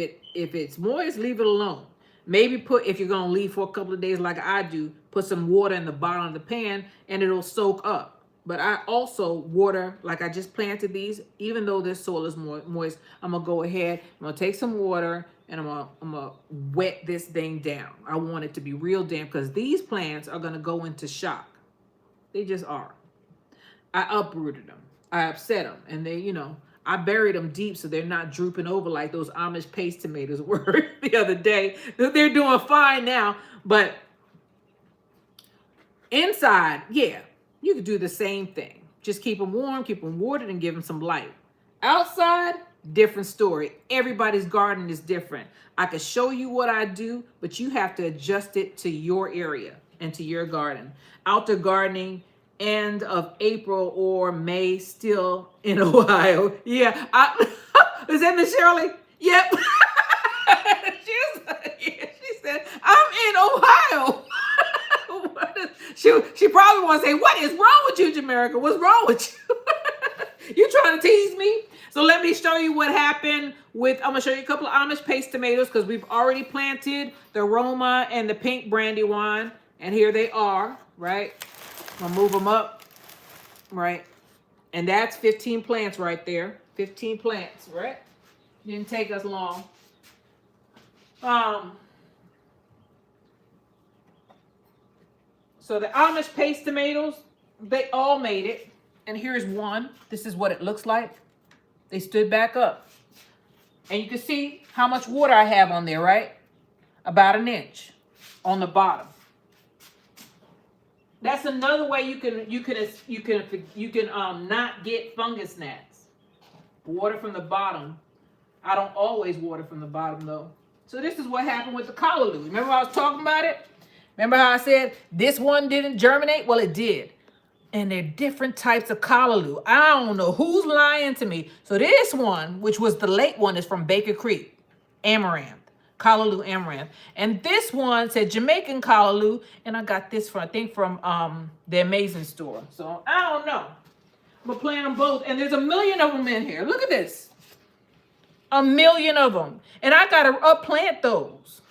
it's moist, leave it alone. Maybe if you're going to leave for a couple of days like I do, put some water in the bottom of the pan and it'll soak up. But I also water, like I just planted these, even though this soil is moist, I'm going to go ahead, I'm going to take some water and I'm going to wet this thing down. I want it to be real damp, because these plants are going to go into shock. They just are. I uprooted them. I upset them. And they, I buried them deep so they're not drooping over like those Amish paste tomatoes were the other day. They're doing fine now. But inside, yeah, you could do the same thing. Just keep them warm, keep them watered, and give them some light. Outside, different story. Everybody's garden is different. I could show you what I do, but you have to adjust it to your area and to your garden. Outdoor gardening, end of April or May, still in Ohio. Yeah. Is that Miss Shirley? Yep. She said, I'm in Ohio. She probably wants to say, what is wrong with you, Jamerica? What's wrong with you? You trying to tease me? So let me show you what happened I'm going to show you a couple of Amish paste tomatoes, because we've already planted the Roma and the pink brandywine. And here they are, right? I'm going to move them up, right? And that's 15 plants right there. 15 plants, right? Didn't take us long. So the Amish paste tomatoes, they all made it. And here's one. This is what it looks like. They stood back up. And you can see how much water I have on there, right? About an inch on the bottom. That's another way you can not get fungus gnats. Water from the bottom. I don't always water from the bottom though. So this is what happened with the callaloo. Remember I was talking about it? Remember how I said this one didn't germinate? Well, it did. And they're different types of callaloo. I don't know who's lying to me. So this one, which was the late one, is from Baker Creek, amaranth, callaloo amaranth. And this one said Jamaican callaloo, and I got this from, I think, from the Amazing Store. So I don't know. I'm gonna plant them both, and there's a million of them in here. Look at this. A million of them. And I got to upplant those.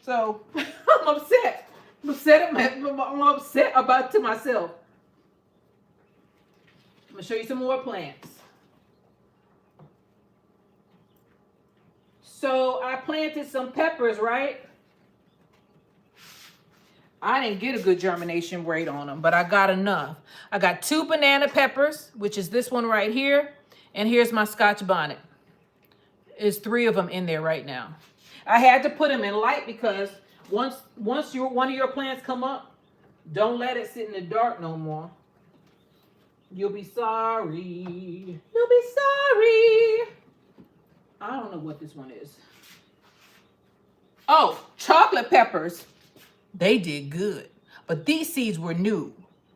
So I'm upset. I'm upset about to myself. I'm going to show you some more plants. So I planted some peppers, right? I didn't get a good germination rate on them, but I got enough. I got 2 banana peppers, which is this one right here. And here's my Scotch bonnet. There's 3 of them in there right now. I had to put them in light because once one of your plants come up, don't let it sit in the dark no more. You'll be sorry. You'll be sorry. I don't know what this one is. Oh, chocolate peppers. They did good. But these seeds were new.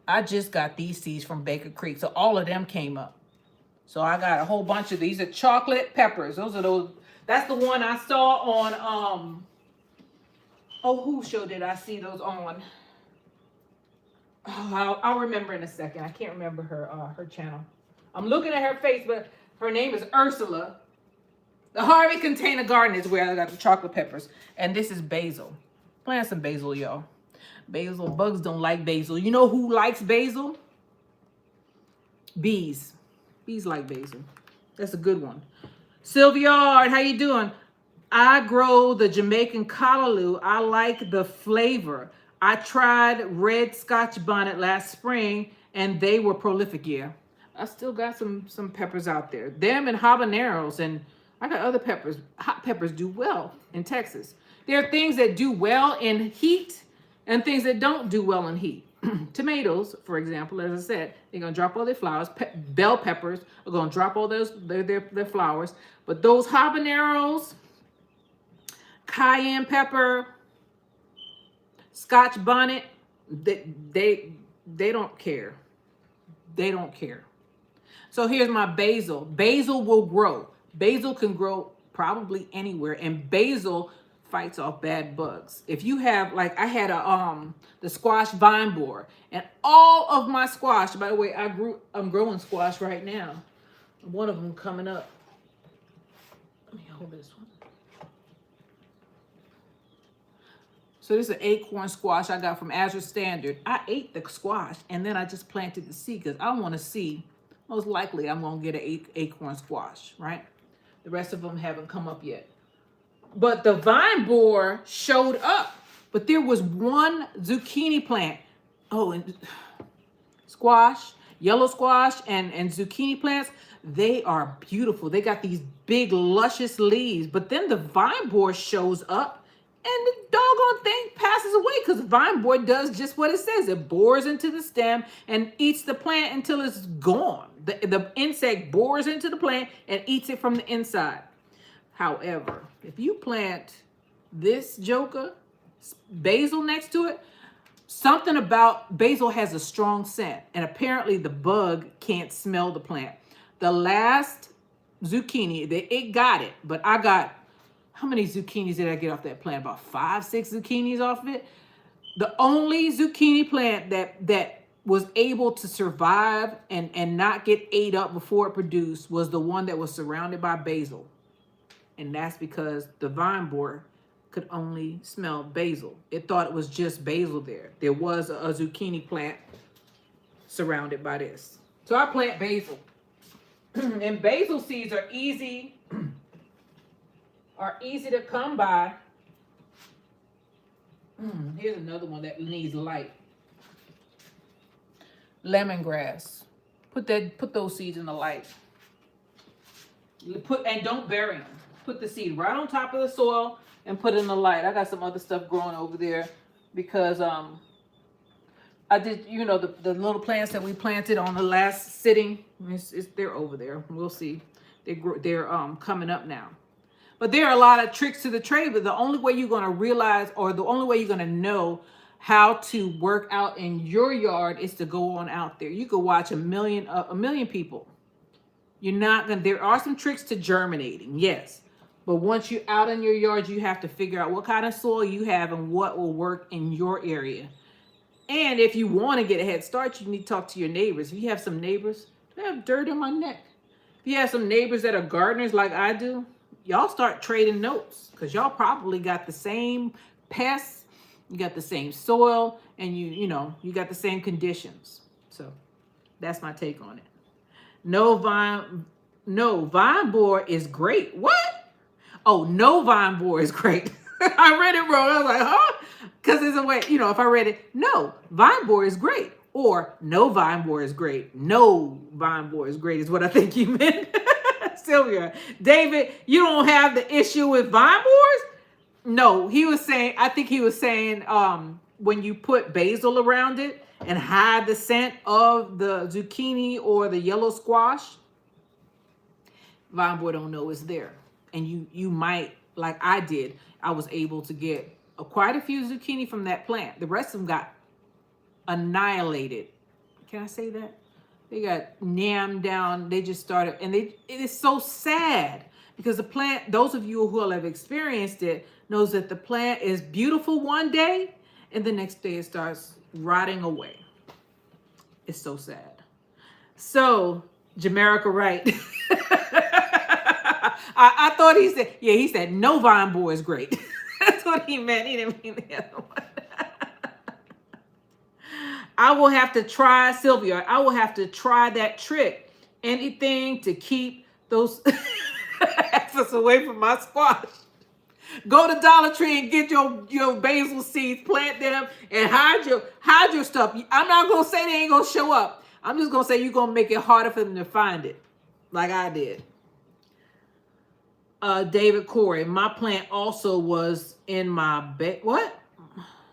I just got these seeds from Baker Creek. So all of them came up. So I got a whole bunch of these are chocolate peppers. That's the one I saw on whose show did I see those on? Oh, I'll remember in a second. I can't remember her channel. I'm looking at her face, but her name is Ursula. The Harvey Container Garden is where I got the chocolate peppers. And this is basil. Plant some basil, y'all. Basil. Bugs don't like basil. You know who likes basil? Bees. Bees like basil. That's a good one. Sylvia, how you doing? I grow the Jamaican callaloo. I like the flavor. I tried red Scotch bonnet last spring and they were prolific. Yeah, I still got some peppers out there. Them and habaneros, and I got other peppers. Hot peppers do well in Texas. There are things that do well in heat and things that don't do well in heat. Tomatoes, for example, as I said, they're gonna drop all their flowers. Bell peppers are gonna drop all their flowers. But those habaneros, cayenne pepper, Scotch bonnet, they don't care. They don't care. So here's my basil. Basil will grow. Basil can grow probably anywhere, and basil fights off bad bugs. If you have, like, I had the squash vine borer, and all of my squash, by the way, I'm growing squash right now. One of them coming up. Let me hold this one. So this is an acorn squash I got from Azure Standard. I ate the squash and then I just planted the seed because I want to see, most likely I'm going to get an acorn squash, right? The rest of them haven't come up yet. But the vine borer showed up. But there was one zucchini plant. Oh, and squash, yellow squash and zucchini plants, they are beautiful. They got these big luscious leaves. But then the vine borer shows up. And the doggone thing passes away because vine borer does just what it says. It bores into the stem and eats the plant until it's gone. The insect bores into the plant and eats it from the inside. However, if you plant this joker, basil next to it, something about basil has a strong scent. And apparently the bug can't smell the plant. The last zucchini, it got it, but I got... How many zucchinis did I get off that plant? About 5, 6 zucchinis off of it. The only zucchini plant that was able to survive and not get ate up before it produced was the one that was surrounded by basil. And that's because the vine borer could only smell basil. It thought it was just basil there. There was a zucchini plant surrounded by this. So I plant basil. And basil seeds are easy to come by. Here's another one that needs light. Lemongrass. Put those seeds in the light. And don't bury them. Put the seed right on top of the soil and put it in the light. I got some other stuff growing over there because I did, you know, the little plants that we planted on the last sitting. They're over there. We'll see. They're coming up now. But there are a lot of tricks to the trade, but the only way you're going to realize, or the only way you're going to know how to work out in your yard is to go on out there. You could watch a million people. You're not going to, there are some tricks to germinating, yes. But once you're out in your yard, you have to figure out what kind of soil you have and what will work in your area. And if you want to get a head start, you need to talk to your neighbors. If you have some neighbors, I have dirt in my neck. If you have some neighbors that are gardeners like I do, y'all start trading notes because y'all probably got the same pests, you got the same soil, and you got the same conditions. So that's my take on it. No vine borer is great. What? Oh, no vine borer is great. I read it wrong. I was like, huh? Because there's a way, if I read it, no, vine borer is great. Or no vine borer is great. No vine borer is great is what I think you meant. Sylvia. David, you don't have the issue with vine borers? No, I think he was saying when you put basil around it and hide the scent of the zucchini or the yellow squash, vine borer don't know it's there. And you might, like I did, I was able to get quite a few zucchini from that plant. The rest of them got annihilated. Can I say that? They got yammed down. They just started, and it is so sad because the plant, those of you who have experienced it, knows that the plant is beautiful one day and the next day it starts rotting away. It's so sad. So, Jamerica, right. I thought he said no vine borer is great. That's what he meant. He didn't mean the other one. I will have to try, Sylvia, I will have to try that trick. Anything to keep those excess away from my squash. Go to Dollar Tree and get your basil seeds, plant them, and hide your stuff. I'm not going to say they ain't going to show up. I'm just going to say you're going to make it harder for them to find it, like I did. David Corey, my plant also was in my bed. What?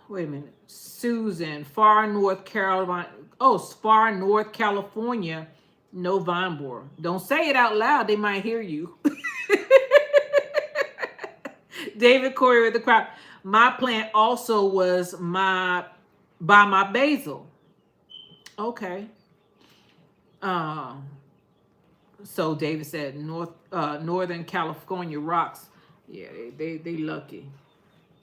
Wait a minute. Susan, far North Carolina. Oh, far North California. No vine borer. Don't say it out loud. They might hear you. David Corey with the crop. My plant also was by my basil. Okay. So David said Northern California rocks. Yeah, they lucky.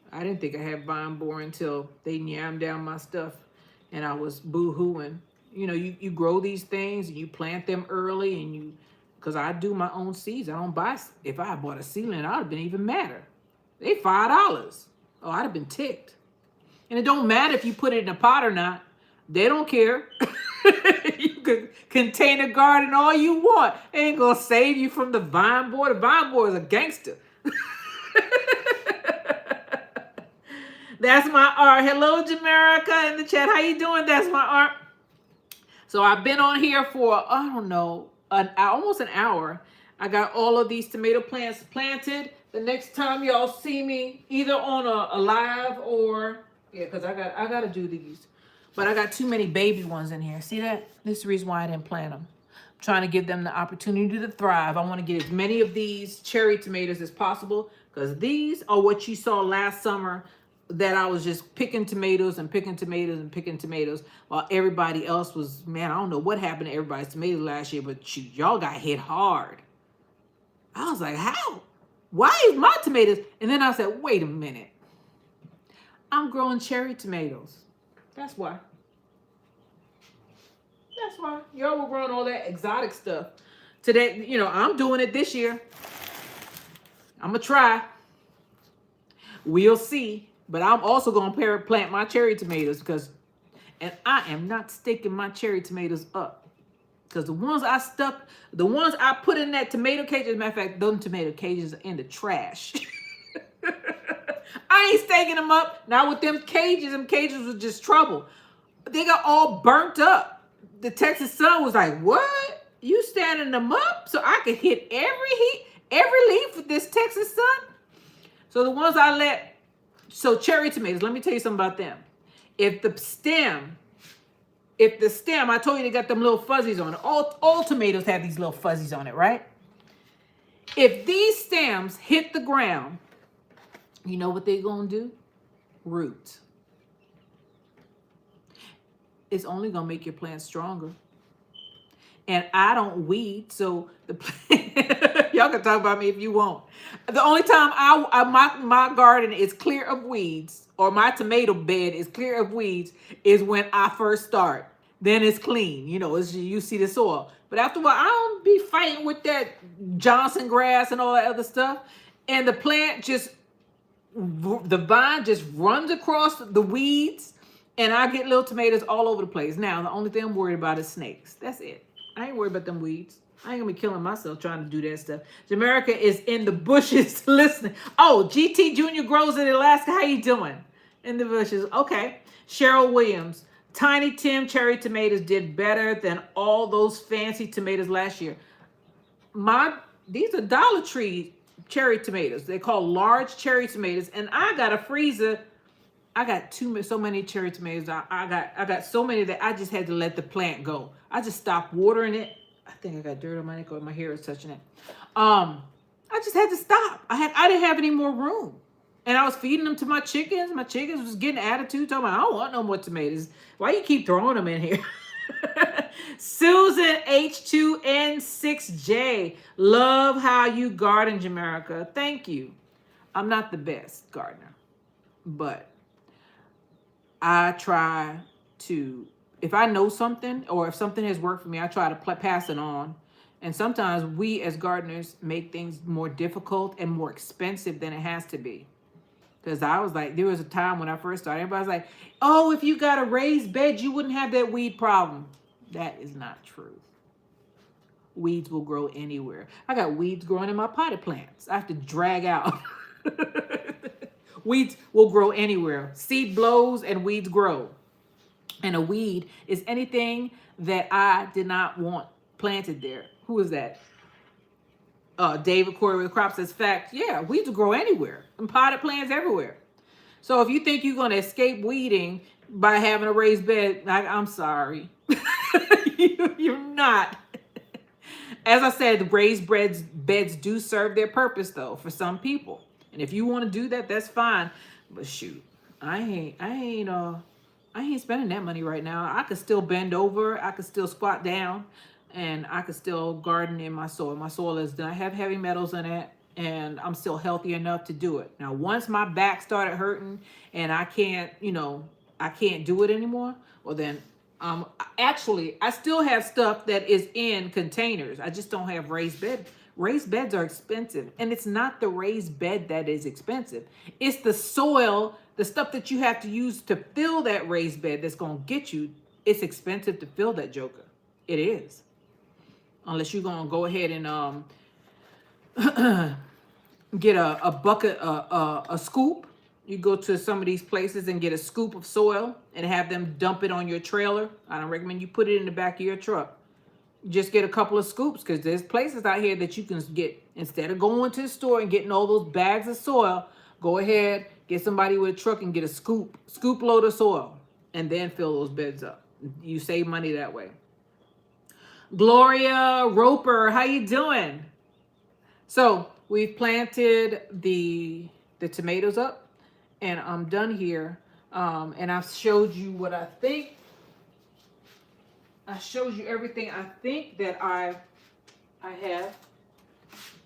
I didn't think I had vine borer until they yammed down my stuff and I was boo-hooing. You grow these things and you plant them early and because I do my own seeds. I don't buy, if I had bought a seedling, I'd have been even madder. They $5. Oh, I'd have been ticked. And it don't matter if you put it in a pot or not. They don't care. You could container garden all you want. It ain't gonna save you from the vine borer. The vine borer is a gangster. That's my art. Hello, Jamerica in the chat. How you doing? That's my art. So I've been on here for, I don't know, almost an hour. I got all of these tomato plants planted. The next time y'all see me, either on a live or, because I got to do these. But I got too many baby ones in here. See that? This is the reason why I didn't plant them. I'm trying to give them the opportunity to thrive. I want to get as many of these cherry tomatoes as possible because these are what you saw last summer, that I was just picking tomatoes and picking tomatoes and picking tomatoes while everybody else was, man, I don't know what happened to everybody's tomatoes last year, but shoot, y'all got hit hard. I was like, how? Why is my tomatoes? And then I said, wait a minute. I'm growing cherry tomatoes. That's why. That's why. Y'all were growing all that exotic stuff. Today, I'm doing it this year. I'm going to try. We'll see. But I'm also going to plant my cherry tomatoes and I am not sticking my cherry tomatoes up. Because the ones I put in that tomato cage, as a matter of fact, those tomato cages are in the trash. I ain't staking them up. Now with them cages was just trouble. They got all burnt up. The Texas sun was like, what? You standing them up so I could hit every leaf with this Texas sun? So the ones so cherry tomatoes, let me tell you something about them. If the stem, I told you they got them little fuzzies on it. All tomatoes have these little fuzzies on it, right? If these stems hit the ground, you know what they're going to do? Root. It's only going to make your plant stronger. And I don't weed, so the plant, y'all can talk about me if you want. The only time my garden is clear of weeds, or my tomato bed is clear of weeds, is when I first start. then it's clean. You know, it's, you see the soil. But after a while, I don't be fighting with that Johnson grass and all that other stuff. And the plant just, the vine just runs across the weeds, and I get little tomatoes all over the place. Now, the only thing I'm worried about is snakes. That's it. I ain't worried about them weeds. I ain't gonna be killing myself trying to do that stuff. Jamerica is in the bushes listening. Oh, GT Jr. grows in Alaska. How you doing? In the bushes. Okay. Cheryl Williams. Tiny Tim cherry tomatoes did better than all those fancy tomatoes last year. These are Dollar Tree cherry tomatoes. They call large cherry tomatoes. And I got a freezer. I got so many cherry tomatoes. I got so many that I just had to let the plant go. I just stopped watering it. I think I got dirt on my neck or my hair is touching it. I just had to stop. I didn't have any more room. And I was feeding them to my chickens. My chickens was getting attitude. Talking about, I don't want no more tomatoes. Why you keep throwing them in here? Susan H2N6J. Love how you garden, Jamerica. Thank you. I'm not the best gardener, but I try to, if I know something or if something has worked for me, I try to pass it on. And sometimes we as gardeners make things more difficult and more expensive than it has to be. Because I was like, there was a time when I first started, everybody's like, oh, if you got a raised bed, you wouldn't have that weed problem. That is not true. Weeds will grow anywhere. I got weeds growing in my potted plants. I have to drag out. Weeds will grow anywhere. Seed blows and weeds grow. And a weed is anything that I did not want planted there. Who is that? David Corey with Crops as Fact. Yeah, weeds will grow anywhere. And potted plants everywhere. So if you think you're going to escape weeding by having a raised bed, I'm sorry. You're not. As I said, the raised beds do serve their purpose, though, for some people. And if you want to do that, that's fine. But shoot, I ain't spending that money right now. I could still bend over. I could still squat down. And I could still garden in my soil. My soil does not have heavy metals in it. And I'm still healthy enough to do it. Now, once my back started hurting and I can't do it anymore, well then, actually, I still have stuff that is in containers. I just don't have raised beds. Raised beds are expensive. And it's not the raised bed that is expensive. It's the soil, the stuff that you have to use to fill that raised bed that's going to get you. It's expensive to fill that joker. It is. Unless you're going to go ahead and get a bucket, a scoop. You go to some of these places and get a scoop of soil and have them dump it on your trailer. I don't recommend you put it in the back of your truck. Just get a couple of scoops, because there's places out here that you can get, instead of going to the store and getting all those bags of soil, go ahead, get somebody with a truck and get a scoop load of soil and then fill those beds up. You save money that way. Gloria Roper, how you doing? So we've planted the tomatoes up, and I'm done here. And I've showed you what I think. I showed you everything I think that I have.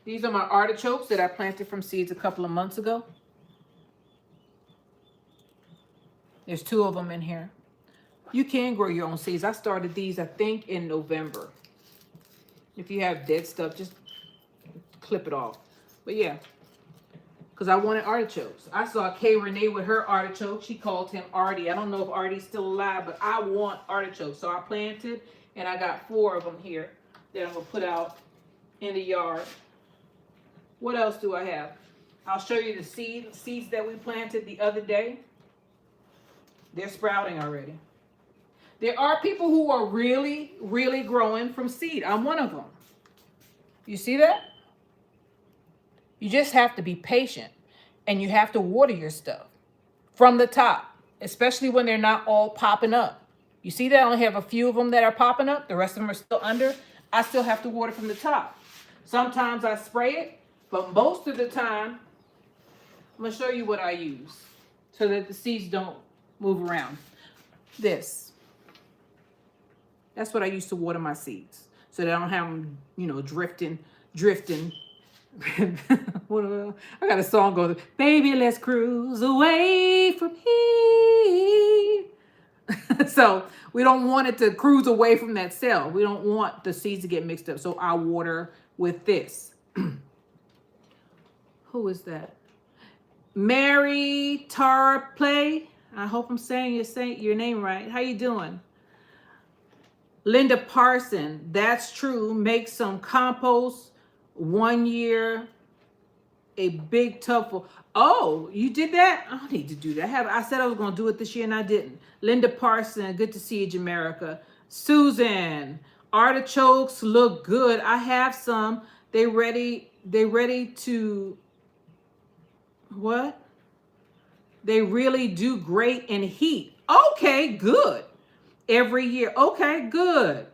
These are my artichokes that I planted from seeds a couple of months ago. There's 2 of them in here. You can grow your own seeds. I started these, I think, in November. If you have dead stuff, just clip it off. But yeah, because I wanted artichokes. I saw Kay Renee with her artichoke. She called him Artie. I don't know if Artie's still alive, but I want artichokes. So I planted, and I got 4 of them here that I'm going to put out in the yard. What else do I have? I'll show you the seeds that we planted the other day. They're sprouting already. There are people who are really, really growing from seed. I'm one of them. You see that? You just have to be patient, and you have to water your stuff from the top, especially when they're not all popping up. You see that? I only have a few of them that are popping up. The rest of them are still under. I still have to water from the top. Sometimes I spray it, but most of the time, I'm going to show you what I use so that the seeds don't move around. This. That's what I use to water my seeds, so that I don't have them, drifting. I got a song going, baby, let's cruise away from here. So we don't want it to cruise away from that cell. We don't want the seeds to get mixed up. So I water with this. Who is that? Mary Tarplay. I hope I'm saying your name right. How you doing? Linda Parson. That's true. Make some compost 1 year. A big tub full. Oh, you did that? I don't need to do that. I said I was going to do it this year and I didn't. Linda Parson. Good to see you, Jamerica. Susan. Artichokes look good. I have some. They ready to what? They really do great in heat. Okay, good. Every year. Okay, good.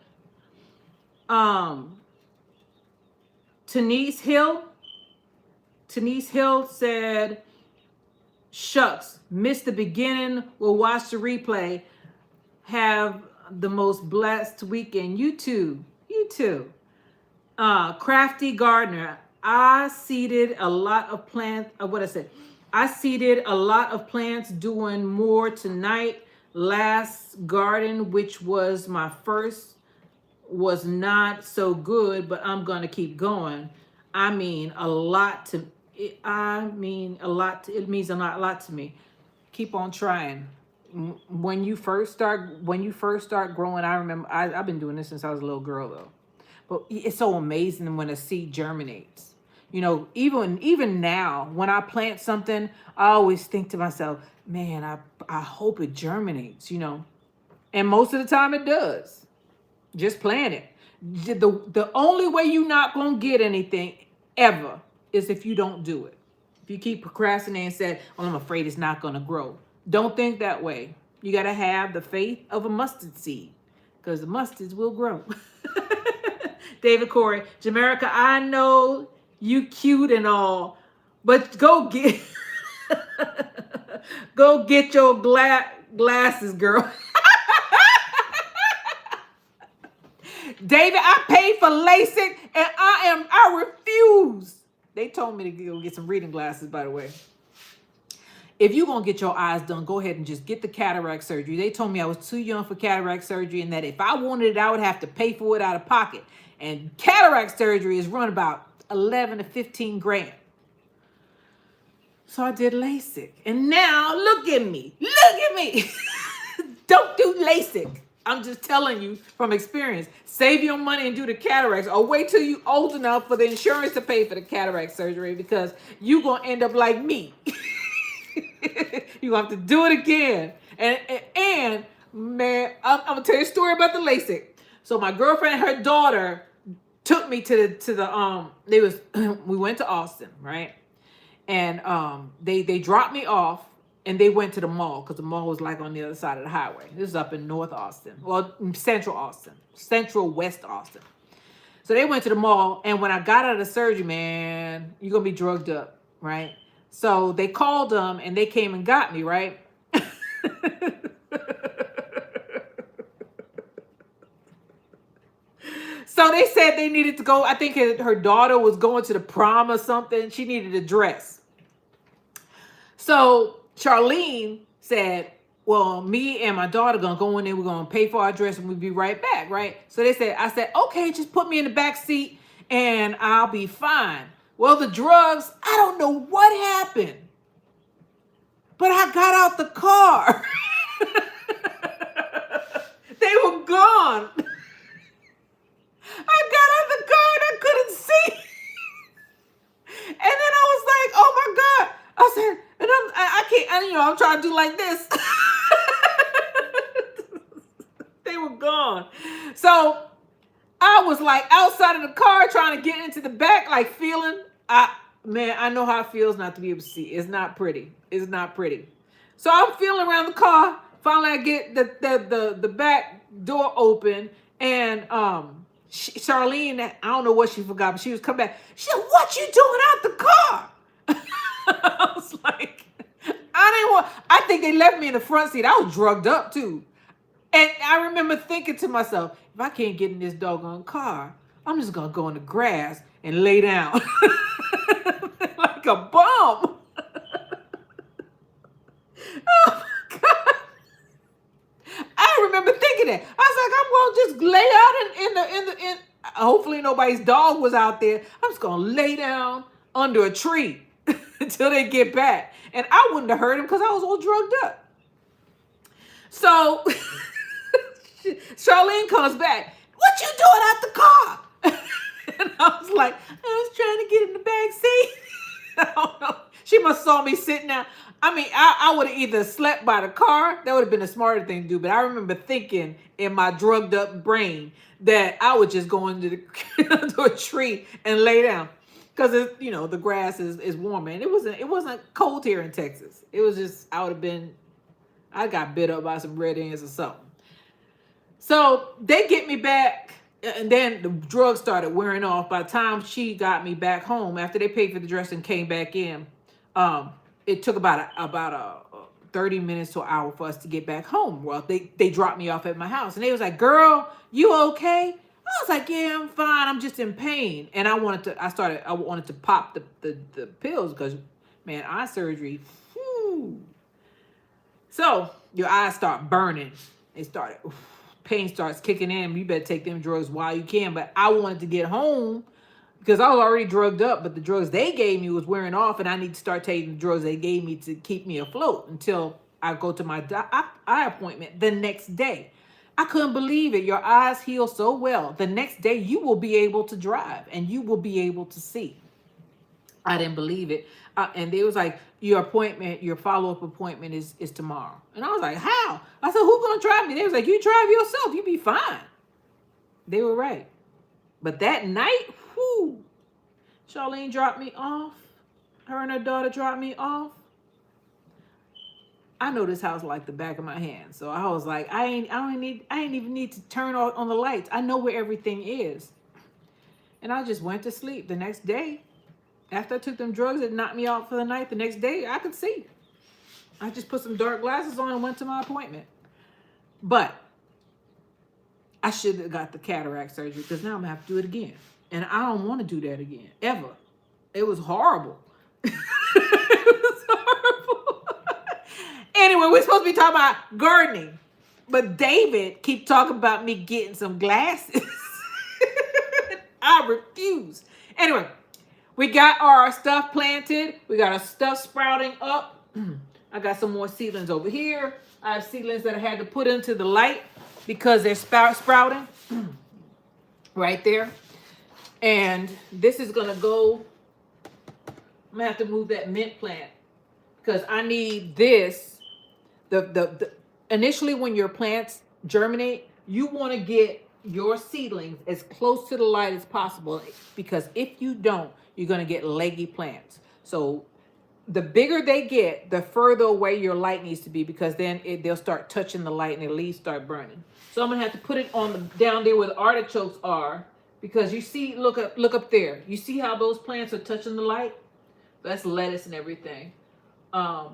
Denise Hill said, shucks, missed the beginning. We'll watch the replay. Have the most blessed weekend. You too. Crafty Gardener. I seeded a lot of plants. I seeded a lot of plants, doing more tonight. Last garden, which was my first, was not so good, but I'm going to keep going. It means a lot to me. Keep on trying. When you first start growing, I remember I've been doing this since I was a little girl though. But it's so amazing when a seed germinates. You know, even now when I plant something, I always think to myself, man, I hope it germinates, you know. And most of the time it does. Just plant it. The only way you're not going to get anything ever is if you don't do it. If you keep procrastinating and say, well, I'm afraid it's not going to grow. Don't think that way. You got to have the faith of a mustard seed, because the mustards will grow. David Corey, Jamerica, I know you cute and all, but go get your glasses, girl. David, I paid for LASIK and I refuse. They told me to go get some reading glasses, by the way. If you're going to get your eyes done, go ahead and just get the cataract surgery. They told me I was too young for cataract surgery and that if I wanted it, I would have to pay for it out of pocket. And cataract surgery is run about 11 to 15 grand. So I did LASIK. And now look at me. Don't do LASIK. I'm just telling you from experience. Save your money and do the cataracts, or wait till you old enough for the insurance to pay for the cataract surgery, because you're going to end up like me. You're going to have to do it again. And man, I'm going to tell you a story about the LASIK. So my girlfriend and her daughter took me we went to Austin, right? And they dropped me off. And they went to the mall, because the mall was like on the other side of the highway. This is up in North Austin. Well, Central West Austin. So they went to the mall. And when I got out of the surgery, man, you're going to be drugged up, right? So they called them and they came and got me, right? So they said they needed to go. I think her daughter was going to the prom or something. She needed a dress. So Charlene said, well, me and my daughter going to go in there. We're going to pay for our dress and we'll be right back, right? So I said, okay, just put me in the back seat and I'll be fine. Well, the drugs, I don't know what happened, but I got out the car. They were gone. I got out the car and I couldn't see. And then I was like, oh my God. I said, and I can't, I'm trying to do like this. They were gone. So I was like outside of the car trying to get into the back, like feeling, I know how it feels not to be able to see. It's not pretty. So I'm feeling around the car. Finally, I get the back door open, and Charlene, I don't know what she forgot, but she was coming back. She said, what you doing out the car? I was like, I think they left me in the front seat. I was drugged up too. And I remember thinking to myself, if I can't get in this doggone car, I'm just going to go in the grass and lay down like a bum. Oh my God. that. I was like, I'm gonna just lay out in hopefully nobody's dog was out there. I'm just gonna lay down under a tree until they get back. And I wouldn't have heard him because I was all drugged up. So Charlene comes back. What you doing out the car? And I was like, I was trying to get in the back seat. I don't know. She must saw me sitting down. I mean, I would have either slept by the car. That would have been a smarter thing to do. But I remember thinking in my drugged up brain that I would just go into into a tree and lay down. Because, the grass is warmer. And it wasn't cold here in Texas. It was just, I got bit up by some red ants or something. So they get me back. And then the drugs started wearing off. By the time she got me back home, after they paid for the dress and came back in, it took about 30 minutes to an hour for us to get back home. Well, they dropped me off at my house, and they was like, "Girl, you okay?" I was like, "Yeah, I'm fine. I'm just in pain." And I wanted to pop the pills because, man, eye surgery. Whew. So your eyes start burning. Pain starts kicking in. You better take them drugs while you can. But I wanted to get home because I was already drugged up, but the drugs they gave me was wearing off, and I need to start taking the drugs they gave me to keep me afloat until I go to my eye appointment the next day. I couldn't believe it. Your eyes heal so well. The next day you will be able to drive and you will be able to see. I didn't believe it. And they was like, your follow-up appointment is tomorrow. And I was like, how? I said, who's going to drive me? They was like, you drive yourself. You be fine. They were right. But that night, whoo, Charlene dropped me off. Her and her daughter dropped me off. I know this house like the back of my hand. So I was like, I ain't even need to turn on the lights. I know where everything is. And I just went to sleep the next day. After I took them drugs that knocked me out for the night, the next day I could see. I just put some dark glasses on and went to my appointment. But I should have got the cataract surgery because now I'm going to have to do it again. And I don't want to do that again, ever. It was horrible. It was horrible. Anyway, we're supposed to be talking about gardening. But David keep talking about me getting some glasses. I refuse. Anyway. We got our stuff planted. We got our stuff sprouting up. I got some more seedlings over here. I have seedlings that I had to put into the light because they're sprouting right there. And this is going to go. I'm going to have to move that mint plant because I need this. Initially, when your plants germinate, you want to get your seedlings as close to the light as possible because if you don't, you're going to get leggy plants. So the bigger they get, the further away your light needs to be because then they'll start touching the light and their leaves start burning. So I'm going to have to put it down there where the artichokes are because you see, look up there. You see how those plants are touching the light? That's lettuce and everything. They're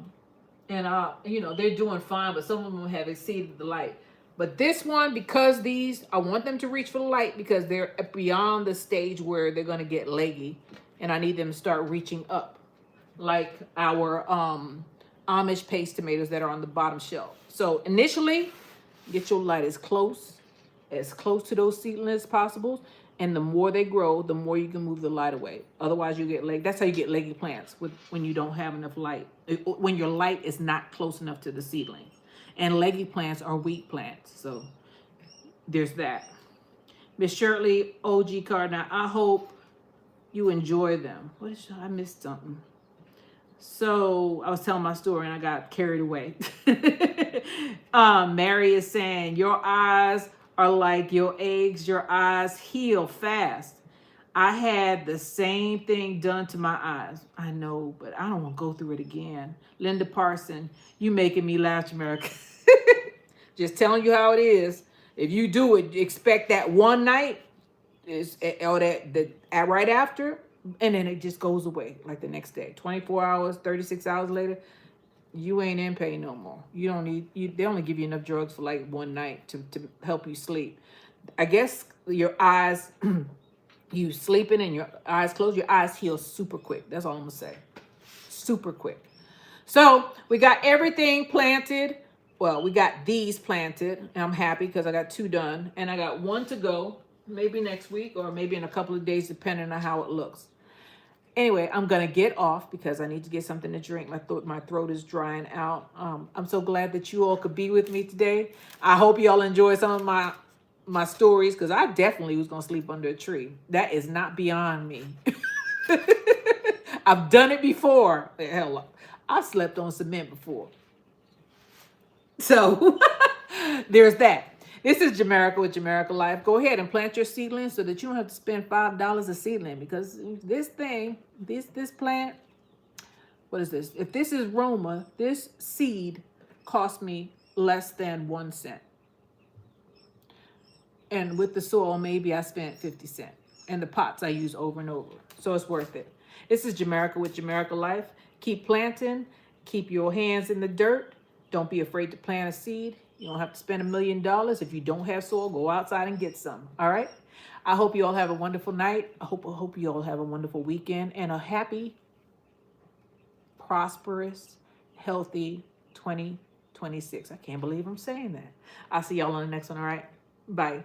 doing fine, but some of them have exceeded the light. But this one, because I want them to reach for the light because they're beyond the stage where they're going to get leggy. And I need them to start reaching up like our Amish paste tomatoes that are on the bottom shelf. So initially, get your light as close to those seedlings as possible. And the more they grow, the more you can move the light away. Otherwise, you get leggy. That's how you get leggy plants when you don't have enough light. When your light is not close enough to the seedling. And leggy plants are weak plants. So there's that. Miss Shirley, OG card. Now, I hope you enjoy them. I missed something. So I was telling my story and I got carried away. Mary is saying, your eyes are like your eggs. Your eyes heal fast. I had the same thing done to my eyes. I know, but I don't want to go through it again. Linda Parson, you making me laugh, Jamerica. Just telling you how it is. If you do it, expect that one night right after, and then it just goes away like the next day. 24 hours, 36 hours later, you ain't in pain no more. You don't need. They only give you enough drugs for like one night to help you sleep. I guess your eyes. You sleeping and your eyes closed, your eyes heal super quick. That's all I'm gonna say. Super quick. So we got everything planted. Well, we got these planted, and I'm happy because I got 2 done, and I got 1 to go, maybe next week or maybe in a couple of days, depending on how it looks. Anyway, I'm gonna get off because I need to get something to drink. My throat is drying out. I'm so glad that you all could be with me today. I hope y'all enjoy some of my stories, because I definitely was gonna sleep under a tree. That is not beyond me. I've done it before. Hell, I've slept on cement before. So there's that. This is Jamerica with Jamerica Life. Go ahead and plant your seedlings so that you don't have to spend $5 a seedling, because this thing, this plant, what is this? If this is Roma, this seed cost me less than 1 cent. And with the soil, maybe I spent 50 cents. And the pots I use over and over. So it's worth it. This is Jamerica with Jamerica Life. Keep planting. Keep your hands in the dirt. Don't be afraid to plant a seed. You don't have to spend $1 million. If you don't have soil, go outside and get some. All right? I hope you all have a wonderful night. I hope you all have a wonderful weekend and a happy, prosperous, healthy 2026. I can't believe I'm saying that. I'll see y'all on the next one. All right? Bye.